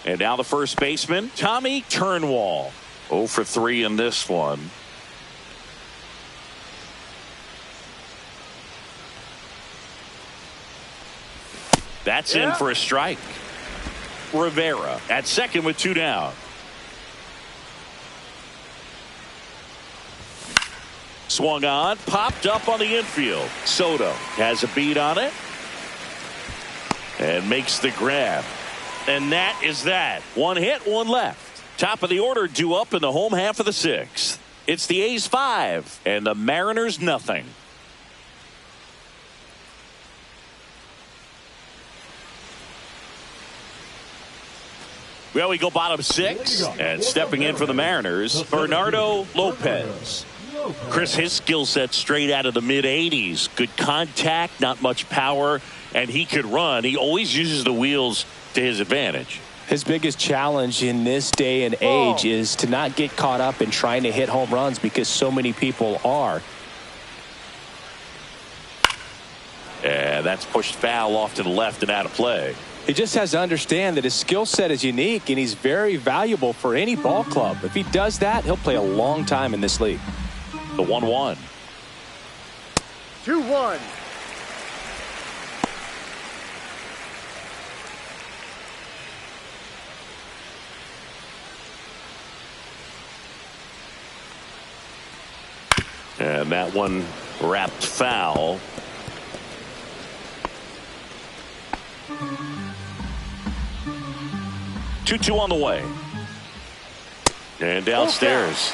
And now the first baseman, Tommy Turnwall. 0 for 3 in this one. That's in for a strike. Rivera at second with 2 down. Swung on, popped up on the infield. Soto has a beat on it and makes the grab. And that is that. One hit, one left. Top of the order due up in the home half of the sixth. It's the A's 5 and the Mariners nothing. Well, we go bottom 6, and stepping in for the Mariners, Bernardo Lopez. Chris, his skill set straight out of the mid-80s. Good contact, not much power, and he could run. He always uses the wheels to his advantage. His biggest challenge in this day and age is to not get caught up in trying to hit home runs because so many people are. And that's pushed foul off to the left and out of play. He just has to understand that his skill set is unique and he's very valuable for any ball club. If he does that, he'll play a long time in this league. The 1-1. 2-1. And that one wrapped foul. Two on the way. And downstairs.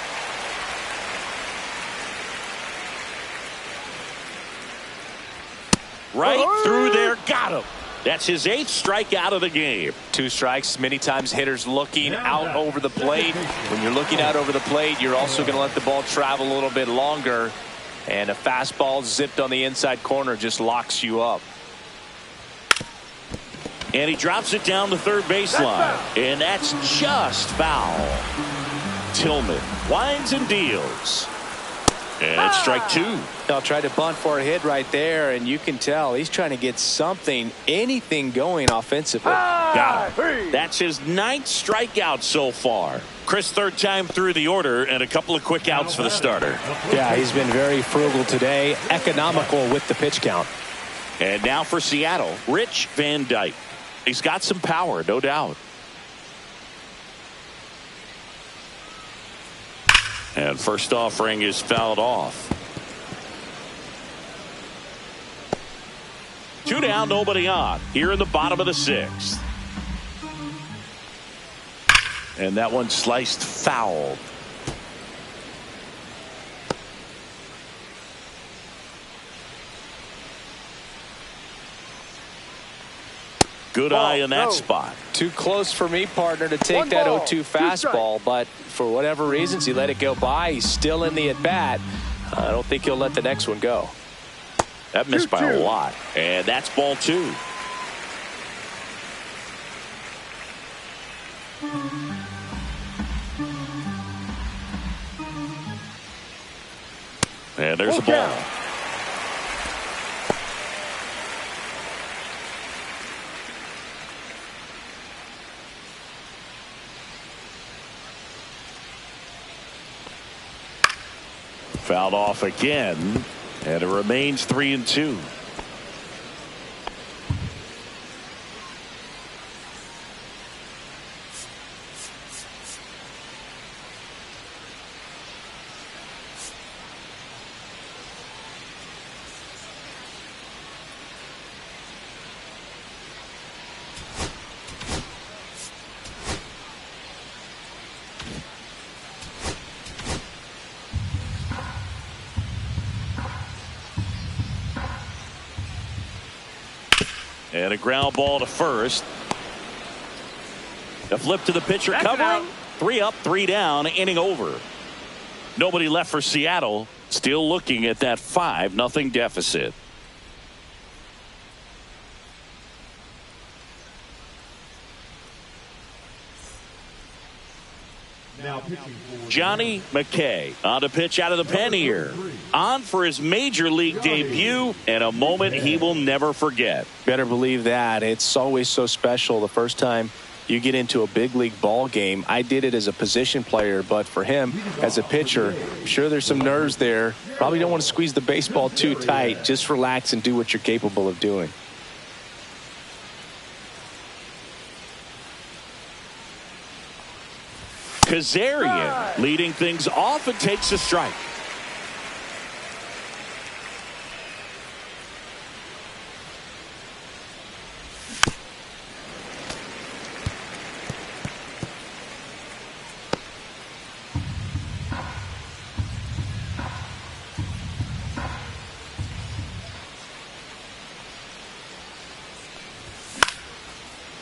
Right through there. Got him. That's his 8th strikeout of the game. 2 strikes. Many times hitters looking out over the plate. When you're looking out over the plate, you're also going to let the ball travel a little bit longer. And a fastball zipped on the inside corner just locks you up. And he drops it down the third baseline. And that's just foul. Tillman winds and deals. And it's strike 2. I'll try to bunt for a hit right there, and you can tell he's trying to get something, anything going offensively. Got him. That's his 9th strikeout so far. Chris, 3rd time through the order, and a couple of quick outs for the starter. Yeah, he's been very frugal today, economical with the pitch count. And now for Seattle, Rich Van Dyke. He's got some power, no doubt. And first offering is fouled off. 2 down, nobody on. Here in the bottom of the 6th. And that one sliced foul. Good eye in that spot. Too close for me, partner, to take that 0-2 fastball, but for whatever reasons, he let it go by. He's still in the at-bat. I don't think he'll let the next one go. That missed by a lot. And that's ball 2. And there's a ball. Fouled off again, and it remains 3-2. And a ground ball to first. A flip to the pitcher covering. 3 up, 3 down, inning over. Nobody left for Seattle. Still looking at that 5-0 deficit. Johnny McKay on to pitch out of the pen here. On for his major league debut and a moment he will never forget. Better believe that. It's always so special the first time you get into a big league ball game. I did it as a position player, but for him as a pitcher, I'm sure there's some nerves there. Probably don't want to squeeze the baseball too tight. Just relax and do what you're capable of doing. Kazarian leading things off and takes a strike.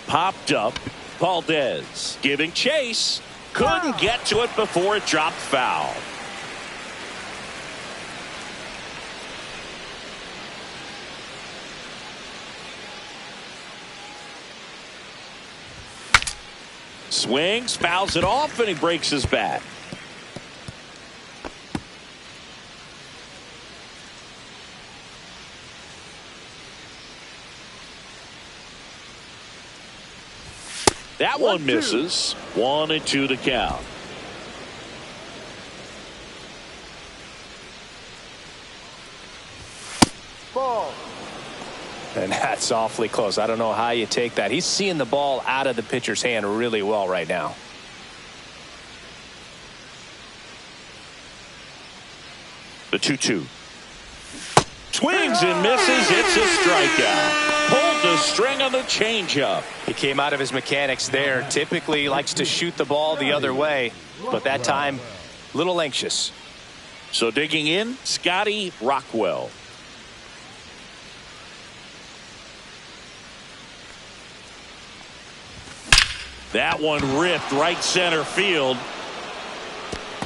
Popped up. Valdez giving chase. Couldn't get to it before it dropped foul. Swings, fouls it off, and he breaks his bat. That one misses. 1-2 to count. Ball. And that's awfully close. I don't know how you take that. He's seeing the ball out of the pitcher's hand really well right now. The 2-2. Swings and misses. It's a strikeout. Pulled the string on the changeup. He came out of his mechanics there. Typically he likes to shoot the ball the other way, but that time a little anxious. So digging in, Scotty Rockwell. That one ripped right center field.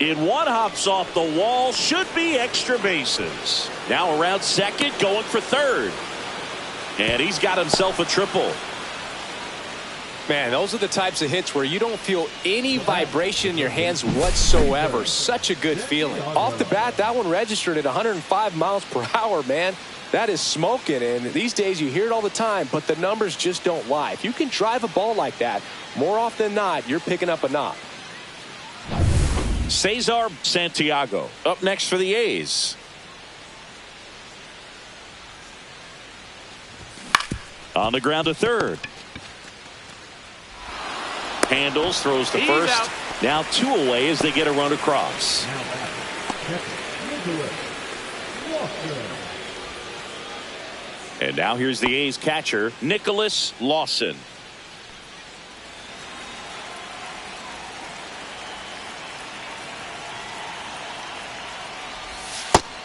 In one, hops off the wall. Should be extra bases. Now around second, going for third. And he's got himself a triple. Man, those are the types of hits where you don't feel any vibration in your hands whatsoever. Such a good feeling. Off the bat, that one registered at 105 miles per hour, man. That is smoking, and these days you hear it all the time, but the numbers just don't lie. If you can drive a ball like that, more often than not, you're picking up a knock. Cesar Santiago up next for the A's. On the ground to third. Handles, throws to first. Now 2 away as they get a run across. And now here's the A's catcher, Nicholas Lawson.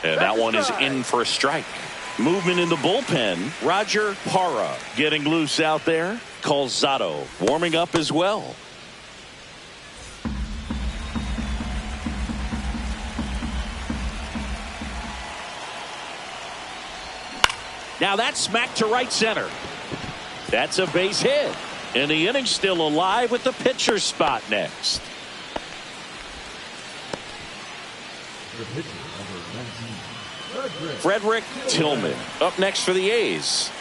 And that one is in for a strike. Movement in the bullpen. Roger Parra getting loose out there. Calzado warming up as well. Now that's smacked to right center. That's a base hit. And the inning's still alive with the pitcher's spot next. Frederick Tillman up next for the A's.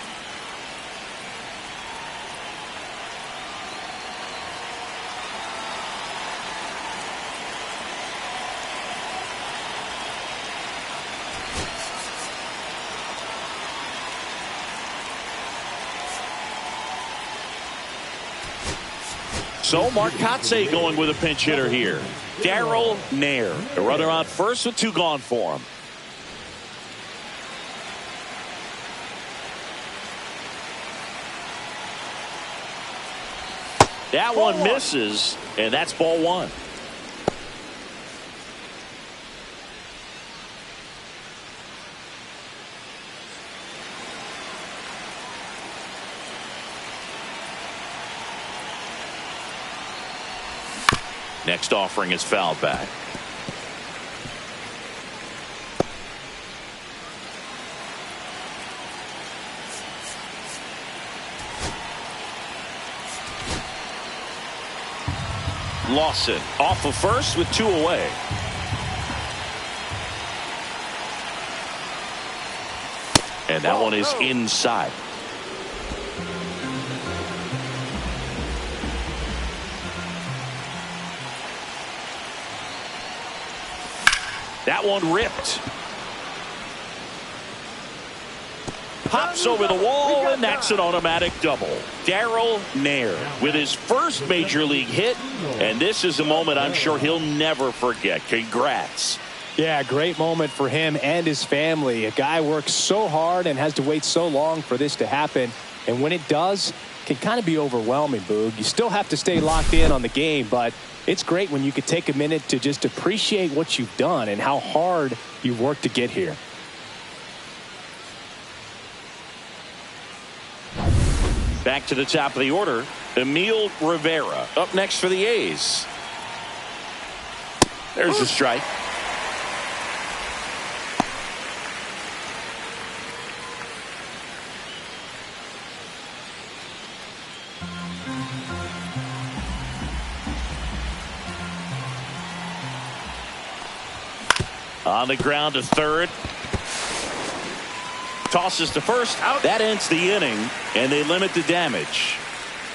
So Mark Kotsay going with a pinch hitter here. Darryl Nair. The runner on first with 2 gone for him. That one misses, and that's ball 1. Next offering is fouled back. Lawson off of first with 2 away. And that one is inside. That one ripped. Hops over the wall, and that's an automatic double. Darryl Nair with his first major league hit, and this is a moment I'm sure he'll never forget. Congrats. Yeah, great moment for him and his family. A guy works so hard and has to wait so long for this to happen, and when it does, it can kind of be overwhelming, Boog. You still have to stay locked in on the game, but it's great when you could take a minute to just appreciate what you've done and how hard you've worked to get here. Back to the top of the order, Emil Rivera up next for the A's. There's a strike. On the ground to third. Tosses to first. Out. That ends the inning, and they limit the damage.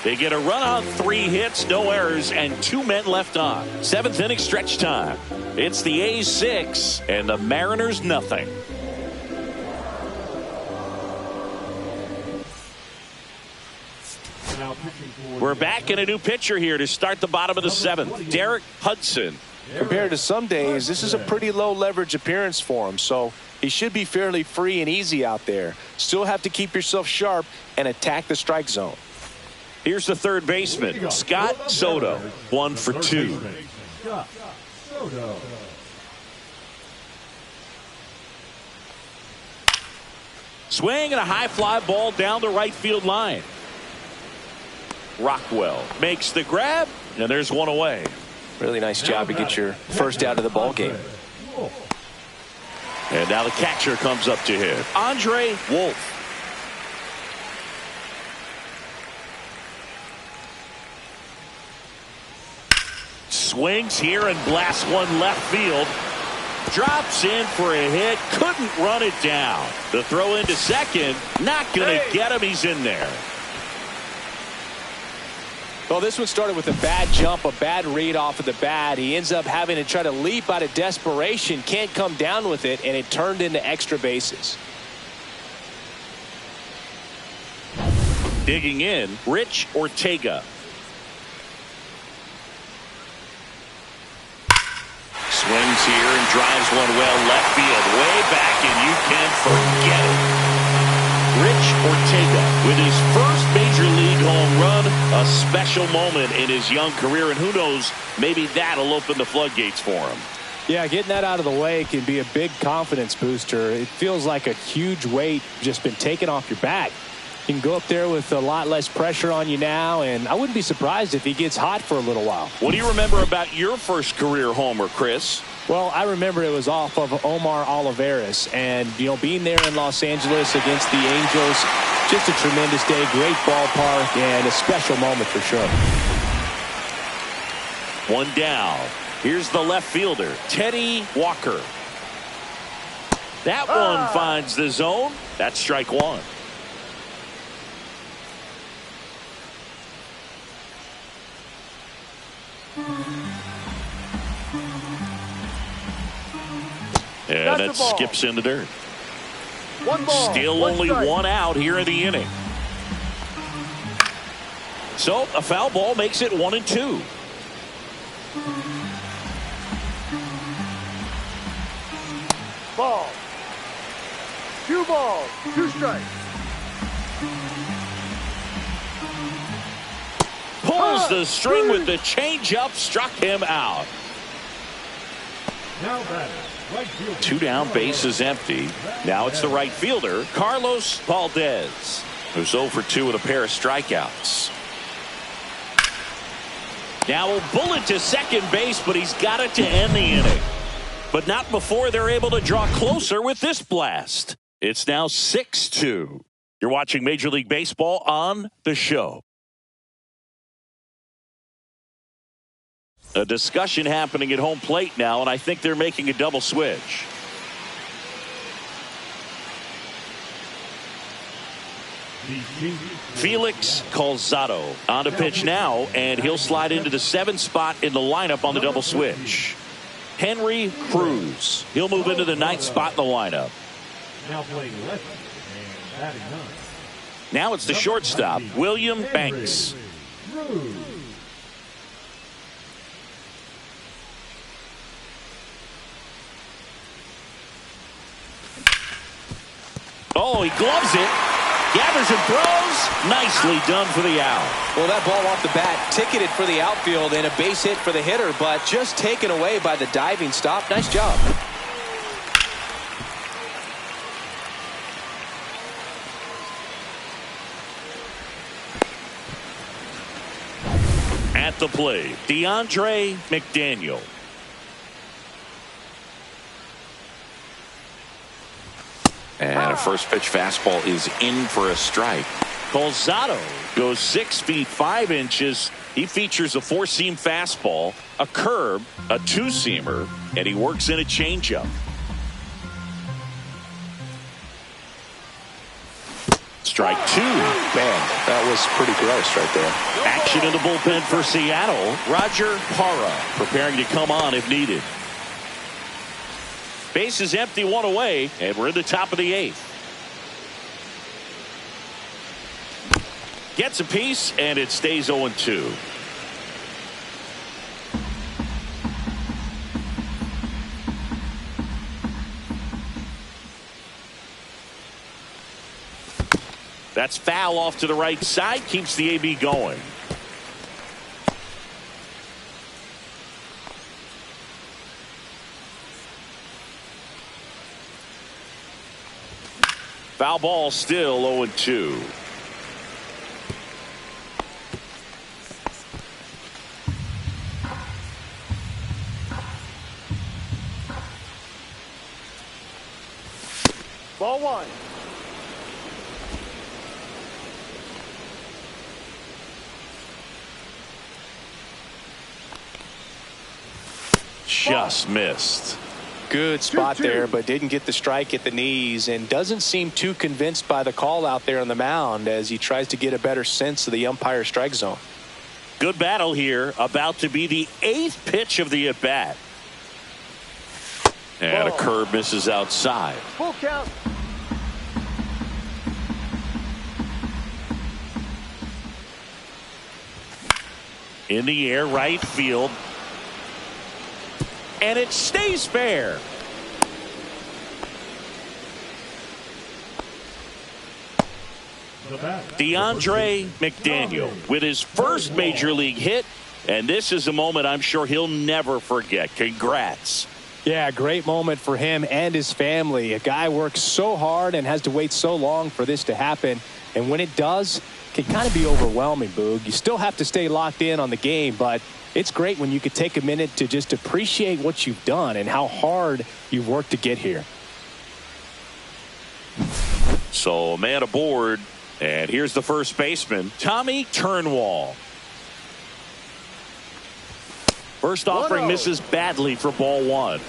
They get a run on 3 hits, no errors, and 2 men left on. 7th inning stretch time. It's the A's 6 and the Mariners nothing. We're back in a new pitcher here to start the bottom of the 7th. Derek Hudson. Compared to some days, this is a pretty low leverage appearance for him, so he should be fairly free and easy out there. Still have to keep yourself sharp and attack the strike zone. Here's the third baseman, Scott Soto, 1 for 2. Swing and a high fly ball down the right field line. Rockwell makes the grab, and there's one away. Really nice job to get your first out of the ball game. And now the catcher comes up to hit. Andre Wolf. Swings here and blasts one left field. Drops in for a hit. Couldn't run it down. The throw into second. Not going to get him. He's in there. Well, this one started with a bad jump, a bad read off of the bat. He ends up having to try to leap out of desperation. Can't come down with it, and it turned into extra bases. Digging in, Rich Ortega. Swings here and drives one well left field. Way back, and you can forget it. Rich Ortega with his first major league home run, a special moment in his young career, and who knows, maybe that'll open the floodgates for him. Yeah, getting that out of the way can be a big confidence booster. It feels like a huge weight just been taken off your back. You can go up there with a lot less pressure on you now, and I wouldn't be surprised if he gets hot for a little while. What do you remember about your first career homer, Chris? Well, I remember it was off of Omar Olivares, and being there in Los Angeles against the Angels, just a tremendous day, great ballpark, and a special moment for sure. One down. Here's the left fielder, Teddy Walker. That one finds the zone. That's strike one. And that skips in the dirt. Still only one out here in the inning. So a foul ball makes it 1-2. Ball. 2 balls, 2 strikes. Pulls the string with the changeup, struck him out. Now batting, right fielder. 2 down, base is empty. Now it's the right fielder, Carlos Valdez, who's 0 for 2 with a pair of strikeouts. Now a bullet to second base, but he's got it to end the inning. But not before they're able to draw closer with this blast. It's now 6-2. You're watching Major League Baseball on The Show. A discussion happening at home plate now, and I think they're making a double switch. Felix Calzado on to pitch now, and he'll slide into the 7th spot in the lineup on the double switch. Henry Cruz, he'll move into the 9th spot in the lineup. Now playing left and batting 9th. Now it's the shortstop, William Banks. Oh, he gloves it. Gathers and throws. Nicely done for the out. Well, that ball off the bat ticketed for the outfield and a base hit for the hitter, but just taken away by the diving stop. Nice job. At the plate, DeAndre McDaniel. And a first pitch fastball is in for a strike. Calzado goes 6 feet 5 inches. He features a 4-seam fastball, a curve, a 2-seamer, and he works in a changeup. Strike 2. Man, that was pretty gross right there. Action in the bullpen for Seattle. Roger Parra preparing to come on if needed. Base is empty, 1 away, and we're in the top of the 8th. Gets a piece, and it stays 0-2. That's foul off to the right side, keeps the AB going. Foul ball, still 0-2. Ball 1. Just missed. Good spot there, but didn't get the strike at the knees and doesn't seem too convinced by the call out there on the mound as he tries to get a better sense of the umpire strike zone. Good battle here, about to be the 8th pitch of the at-bat. And a curve misses outside. Full count. In the air, right field. And it stays fair. DeAndre McDaniel with his first major league hit. And this is a moment I'm sure he'll never forget. Congrats. Yeah, great moment for him and his family. A guy works so hard and has to wait so long for this to happen. And when it does, it can kind of be overwhelming, Boog. You still have to stay locked in on the game, but it's great when you could take a minute to just appreciate what you've done and how hard you've worked to get here. So a man aboard, and here's the first baseman, Tommy Turnwall. First offering misses badly for ball 1.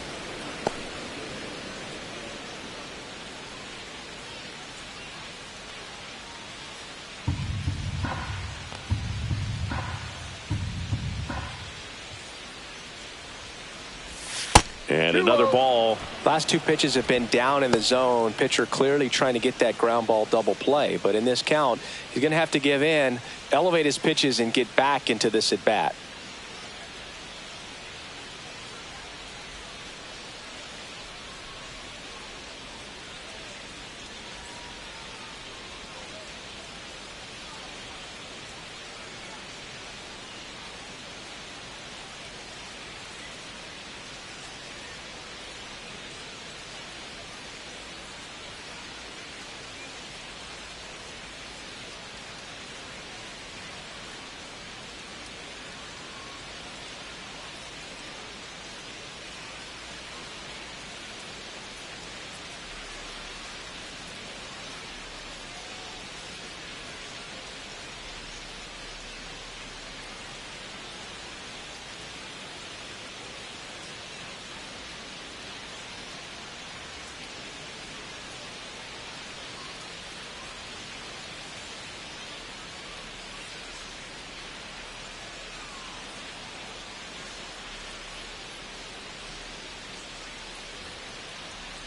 And another ball. Last 2 pitches have been down in the zone. Pitcher clearly trying to get that ground ball double play. But in this count, he's going to have to give in, elevate his pitches, and get back into this at bat.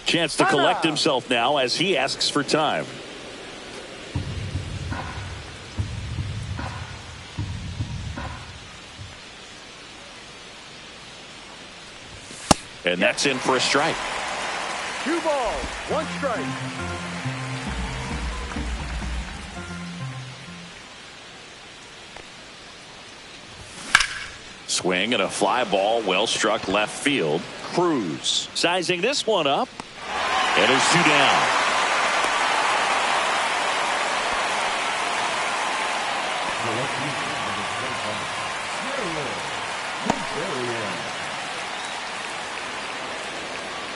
Chance to collect himself now as he asks for time. And that's in for a strike. 2 balls, 1 strike. Swing and a fly ball, well struck left field. Cruz sizing this one up, and there's 2 down.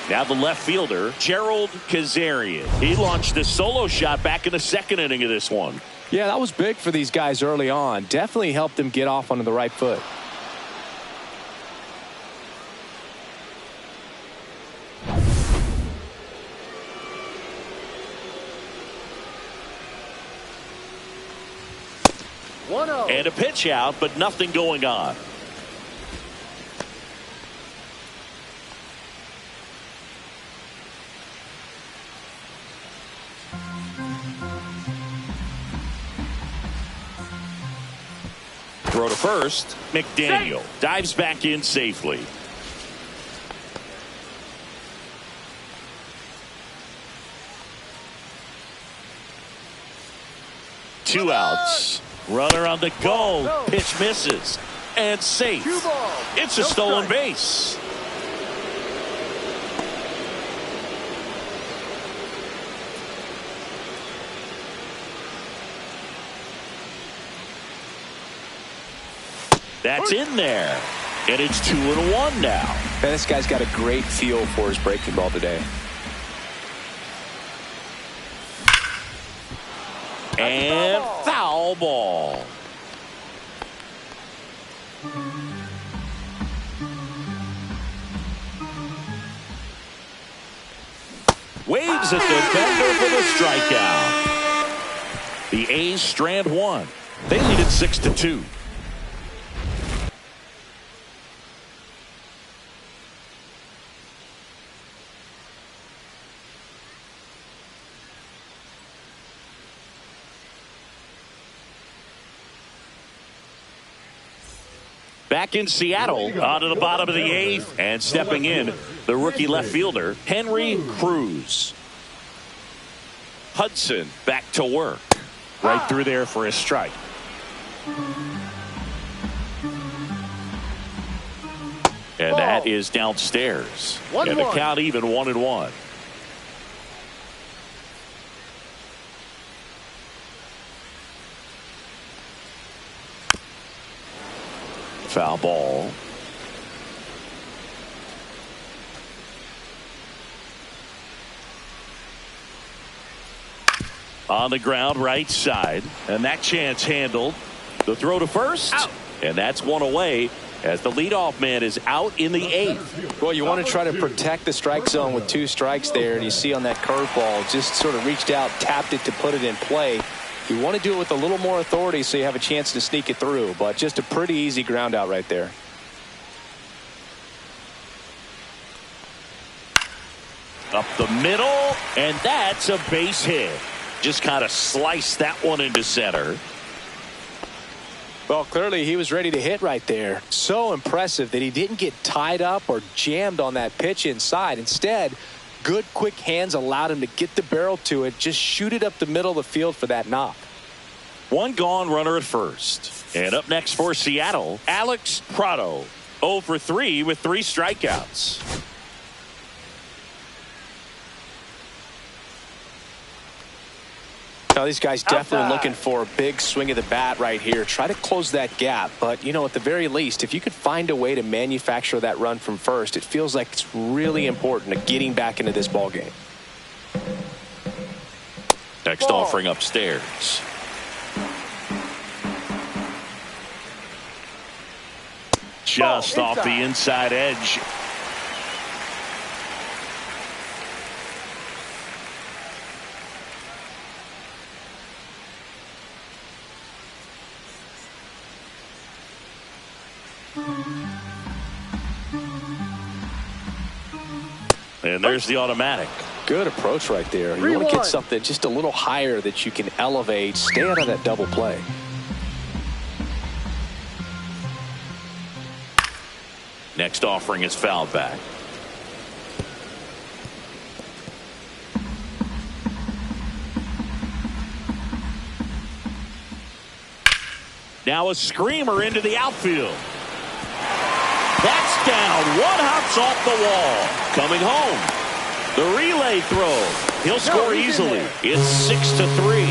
Now the left fielder, Gerald Kazarian. He launched a solo shot back in the 2nd inning of this one. Yeah, that was big for these guys early on. Definitely helped them get off onto the right foot. And a pitch out, but nothing going on. Throw to first. McDaniel dives back in safely. Two outs. Runner on the go. Pitch misses. And safe. It's a stolen base. That's in there. And it's 2-1 now. Man, this guy's got a great feel for his breaking ball today. And foul ball. Waves at the defender for the strikeout. The A's strand 1. They lead it 6-2. Back in Seattle, on to the bottom of the 8th, and stepping in, the rookie left fielder, Henry Cruz. Hudson back to work. Right through there for a strike. And that is downstairs. And the count even 1-1. Foul ball. On the ground, right side. And that chance handled. The throw to first. Out. And that's one away as the leadoff man is out in the 8th. Well, you want to try to protect the strike zone with 2 strikes there. And you see on that curveball, just sort of reached out, tapped it to put it in play. You want to do it with a little more authority so you have a chance to sneak it through. But just a pretty easy ground out right there. Up the middle, and that's a base hit. Just kind of sliced that one into center. Well, clearly he was ready to hit right there. So impressive that he didn't get tied up or jammed on that pitch inside. Instead, good quick hands allowed him to get the barrel to it, just shoot it up the middle of the field for that knock. One gone, runner at first. And up next for Seattle, Alex Prado. 0 for 3 with 3 strikeouts. Now, these guys definitely looking for a big swing of the bat right here. Try to close that gap. But, you know, at the very least, if you could find a way to manufacture that run from first, it feels like it's really important to getting back into this ball game. Next offering upstairs. Just off the inside edge. And there's the automatic. Good approach right there. You want to get something just a little higher that you can elevate. Stay out of that double play. Next offering is fouled back. Now a screamer into the outfield. That's down. One hops off the wall. Coming home. The relay throw. He'll score easily. It's 6-3.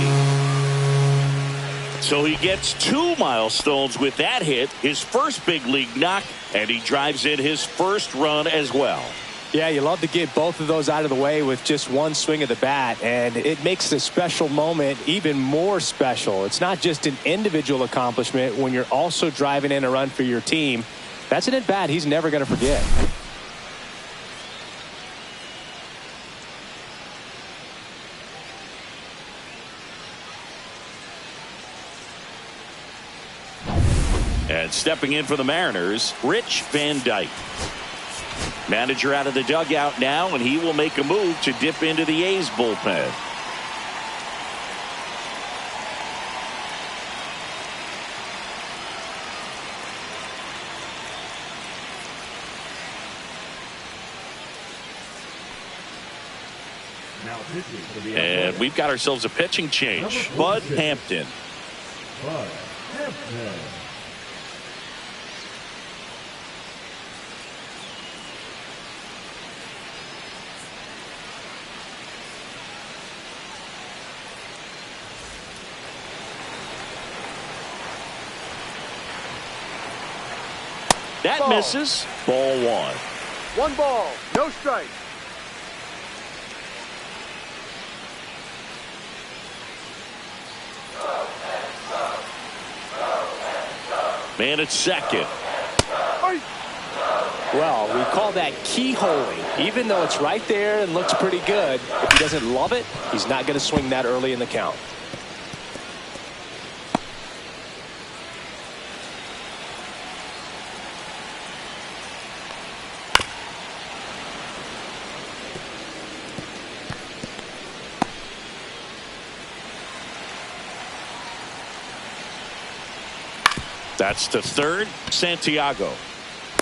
So he gets 2 milestones with that hit, his first big league knock, and he drives in his first run as well. Yeah, you love to get both of those out of the way with just one swing of the bat, and it makes the special moment even more special. It's not just an individual accomplishment when you're also driving in a run for your team. That's an at-bat he's never going to forget. And stepping in for the Mariners, Rich Van Dyke. Manager out of the dugout now, and he will make a move to dip into the A's bullpen. And we've got ourselves a pitching change. Bud Hampton. Bud Hampton. That ball. misses. Ball one. 1 ball, no strike. Man at second. Well, we call that keyholing. Even though it's right there and looks pretty good, if he doesn't love it, he's not going to swing that early in the count. That's to third. Santiago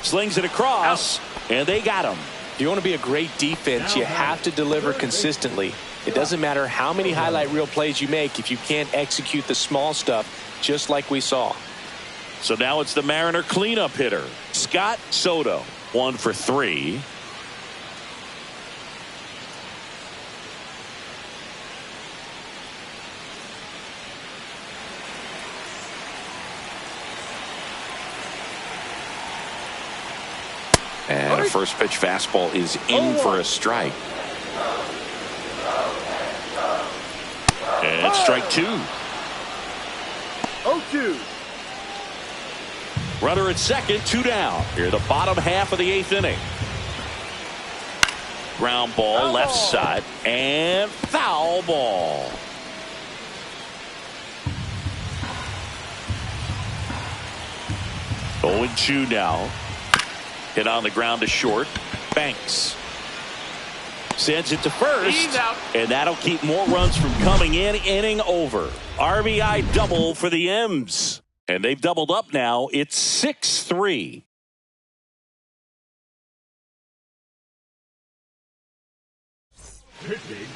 slings it across, and they got him. If you want to be a great defense, you have to deliver consistently. It doesn't matter how many highlight reel plays you make if you can't execute the small stuff, just like we saw. So now it's the Mariner cleanup hitter, Scott Soto. 1 for 3. And a first pitch fastball is in for a strike. And strike 2. 0-2. Runner at second, 2 down. Here the bottom half of the 8th inning. Ground ball left side and foul ball. Oh, 2 now. Hit on the ground to short. Banks sends it to first, and that'll keep more runs from coming in. Inning over. RBI double for the M's, and they've doubled up now. It's 6-3.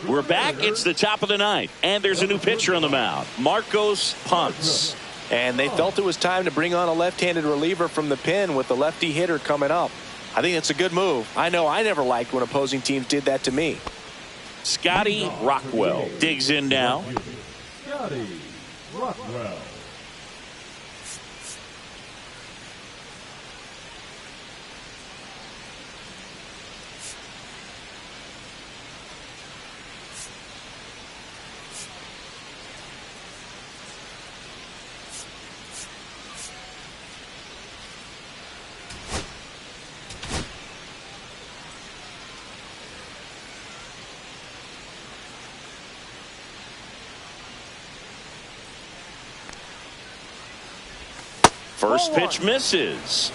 We're back. It's the top of the 9th, and there's a new pitcher on the mound, Marcos Ponce. And they felt it was time to bring on a left-handed reliever from the pen with the lefty hitter coming up. I think it's a good move. I know I never liked when opposing teams did that to me. Scotty Rockwell digs in now. Scotty Rockwell. First pitch misses.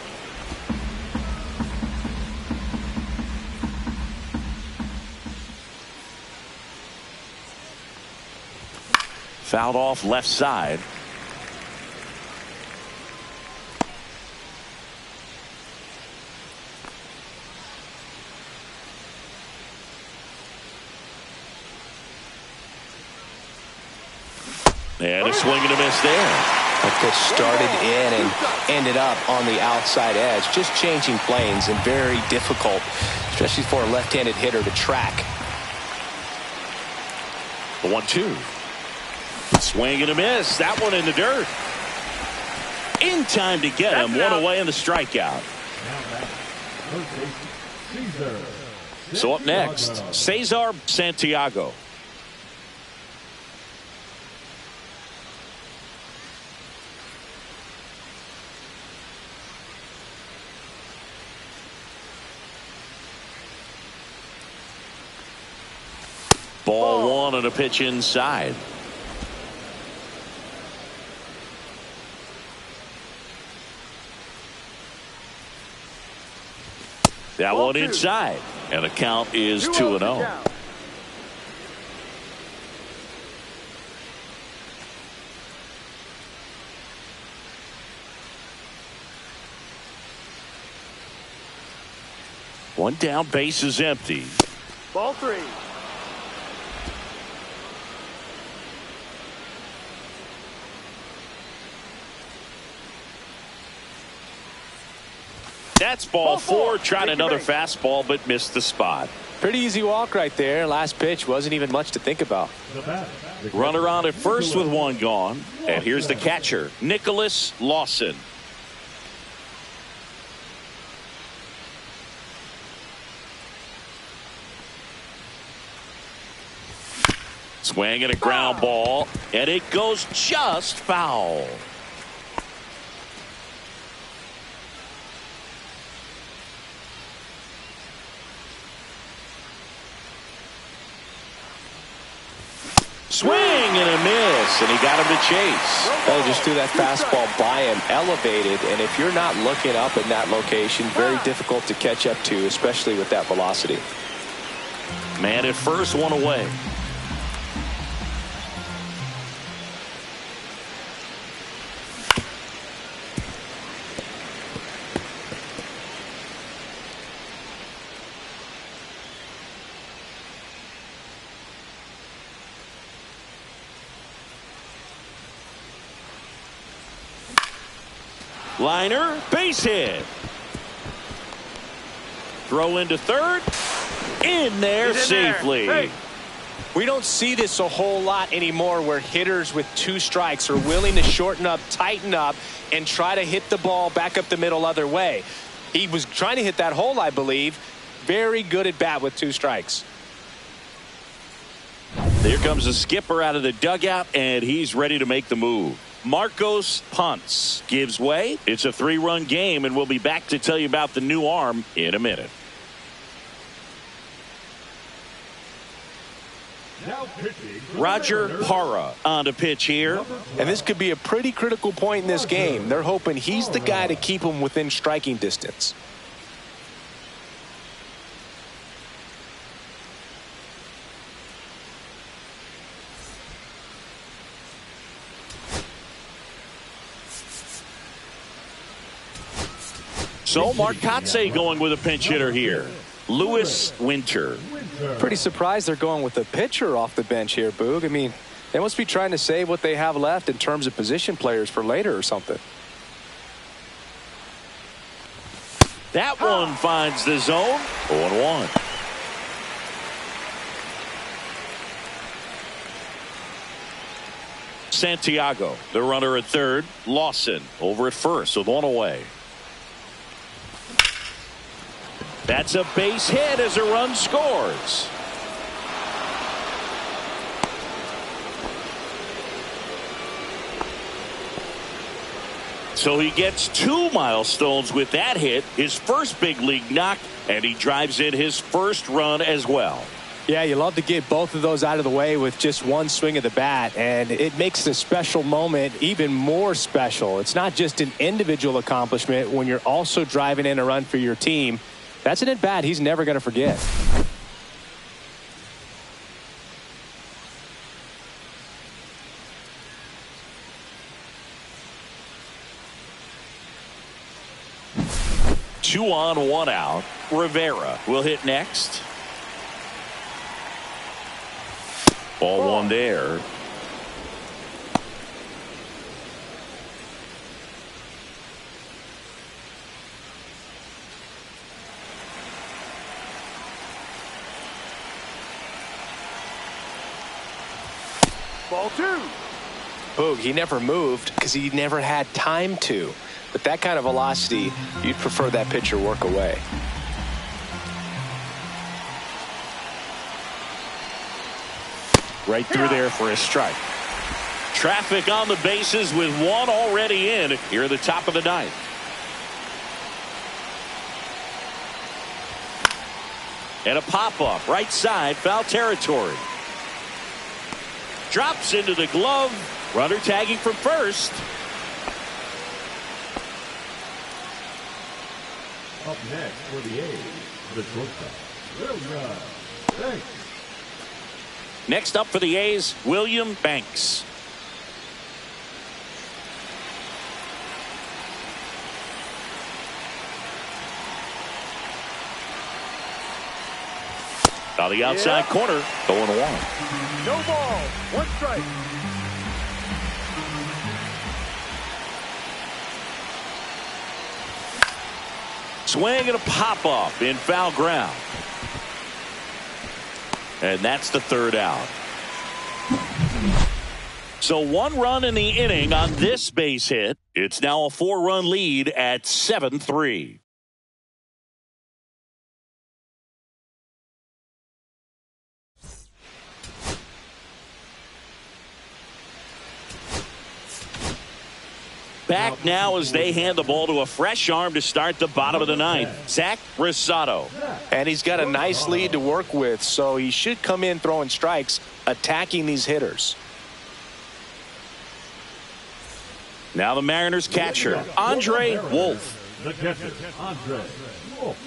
Fouled off left side. And a swing and a miss there. That pitch started in and ended up on the outside edge. Just changing planes and very difficult, especially for a left-handed hitter to track. The 1-2. Swing and a miss. That one in the dirt. In time to get him. One away in the strikeout. So up next, Cesar Santiago. Ball 1 on a pitch inside. That one inside. And the count is 2-0. One down, base is empty. Ball 3. That's ball 4. Tried another fastball, but missed the spot. Pretty easy walk right there. Last pitch wasn't even much to think about. Runner on at first with one gone. And here's the catcher, Nicholas Lawson. Swing and a ground ball. And it goes just foul. Swing and a miss, and he got him to chase. Oh, just threw that fastball by him, elevated, and if you're not looking up in that location, very difficult to catch up to, especially with that velocity. Man at first, one away. Liner, base hit. Throw into third. In there safely. Hey. We don't see this a whole lot anymore where hitters with 2 strikes are willing to shorten up, tighten up, and try to hit the ball back up the middle other way. He was trying to hit that hole, I believe. Very good at bat with 2 strikes. Here comes the skipper out of the dugout, and he's ready to make the move. Marcos Ponce gives way. It's a 3-run game, and we'll be back to tell you about the new arm in a minute. Roger Parra on the pitch here. And this could be a pretty critical point in this game. They're hoping he's the guy to keep them within striking distance. So Mark Kotsay going with a pinch hitter here. Lewis Winter. Pretty surprised they're going with a pitcher off the bench here, Boog. I mean, they must be trying to save what they have left in terms of position players for later or something. That one finds the zone. 0-1. Santiago, the runner at third. Lawson over at first with one away. That's a base hit as a run scores. So he gets 2 milestones with that hit, his first big league knock, and he drives in his first run as well. Yeah, you love to get both of those out of the way with just one swing of the bat, and it makes the special moment even more special. It's not just an individual accomplishment when you're also driving in a run for your team. That's an at-bat he's never going to forget. 2 on, 1 out. Rivera will hit next. Ball 1 there. Ball 2. Boog, he never moved because he never had time to. With that kind of velocity, you'd prefer that pitcher work away. Right through there for a strike. Traffic on the bases with 1 already in here at the top of the 9th. And a pop-up right side, foul territory. Drops into the glove. Runner tagging from first. Up next for the A's, the shortstop, Thanks. Next up for the A's, William Banks. On the outside corner, 0-1. No ball. 1 strike. Swing and a pop-up in foul ground. And that's the 3rd out. So 1 run in the inning on this base hit. It's now a 4-run lead at 7-3. Back now as they hand the ball to a fresh arm to start the bottom of the 9th. Zach Rosado. And he's got a nice lead to work with, so he should come in throwing strikes, attacking these hitters. Now the Mariners catcher, Andre Wolf. The catcher, Andre Wolf.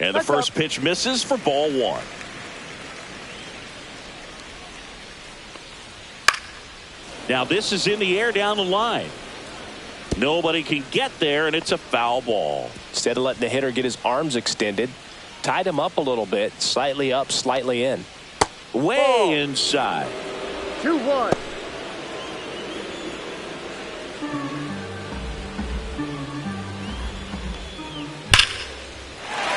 And the first pitch misses for ball 1. Now this is in the air down the line. Nobody can get there, and it's a foul ball. Instead of letting the hitter get his arms extended, tied him up a little bit, slightly up, slightly in. Way inside. 2-1.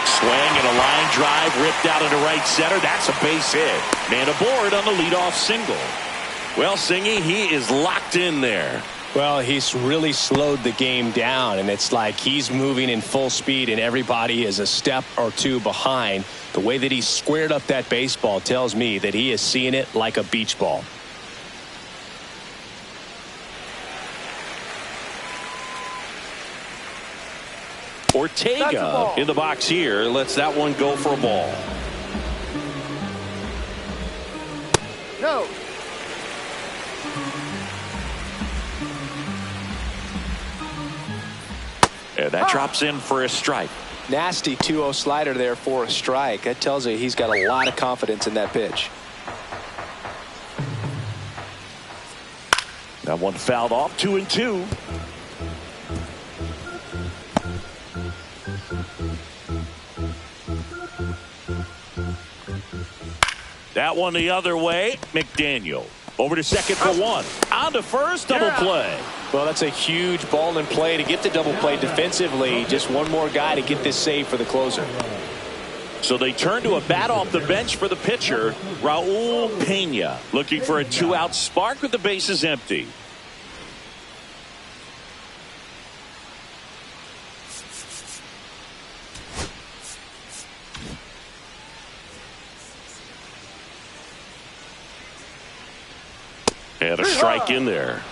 Swing and a line drive ripped out into right center. That's a base hit. Man aboard on the leadoff single. Well, Singy, he is locked in there. Well, he's really slowed the game down, and it's like he's moving in full speed and everybody is a step or 2 behind. The way that he squared up that baseball tells me that he is seeing it like a beach ball. Ortega in the box here lets that one go for a ball. No. And that drops in for a strike. Nasty 2-0 slider there for a strike. That tells you he's got a lot of confidence in that pitch. That one fouled off, 2-2. That one the other way. McDaniel over to second for 1. On to first, double play. Well, that's a huge ball in play to get the double play defensively. Just one more guy to get this save for the closer. So they turn to a bat off the bench for the pitcher, Raul Pena, looking for a 2-out spark with the bases empty. And a strike in there.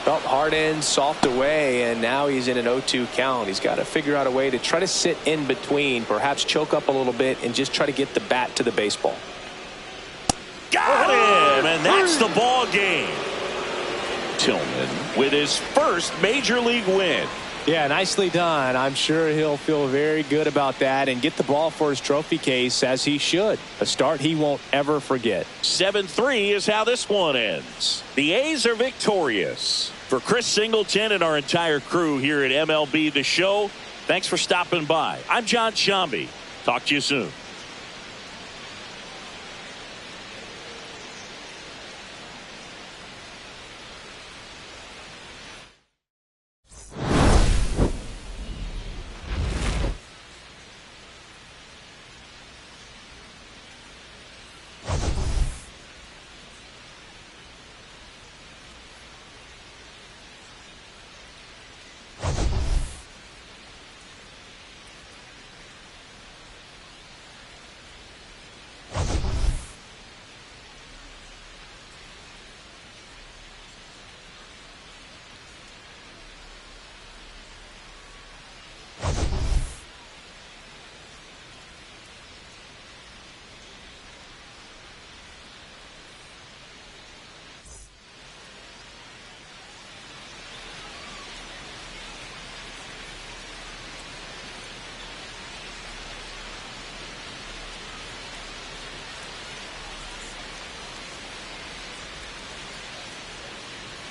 Felt hard in, soft away, and now he's in an 0-2 count. He's got to figure out a way to try to sit in between, perhaps choke up a little bit, and just try to get the bat to the baseball. Got him, and that's the ball game. Tillman with his first major league win. Yeah, nicely done. I'm sure he'll feel very good about that and get the ball for his trophy case, as he should. A start he won't ever forget. 7-3 is how this one ends. The A's are victorious. For Chris Singleton and our entire crew here at MLB The Show, thanks for stopping by. I'm John Shambi. Talk to you soon.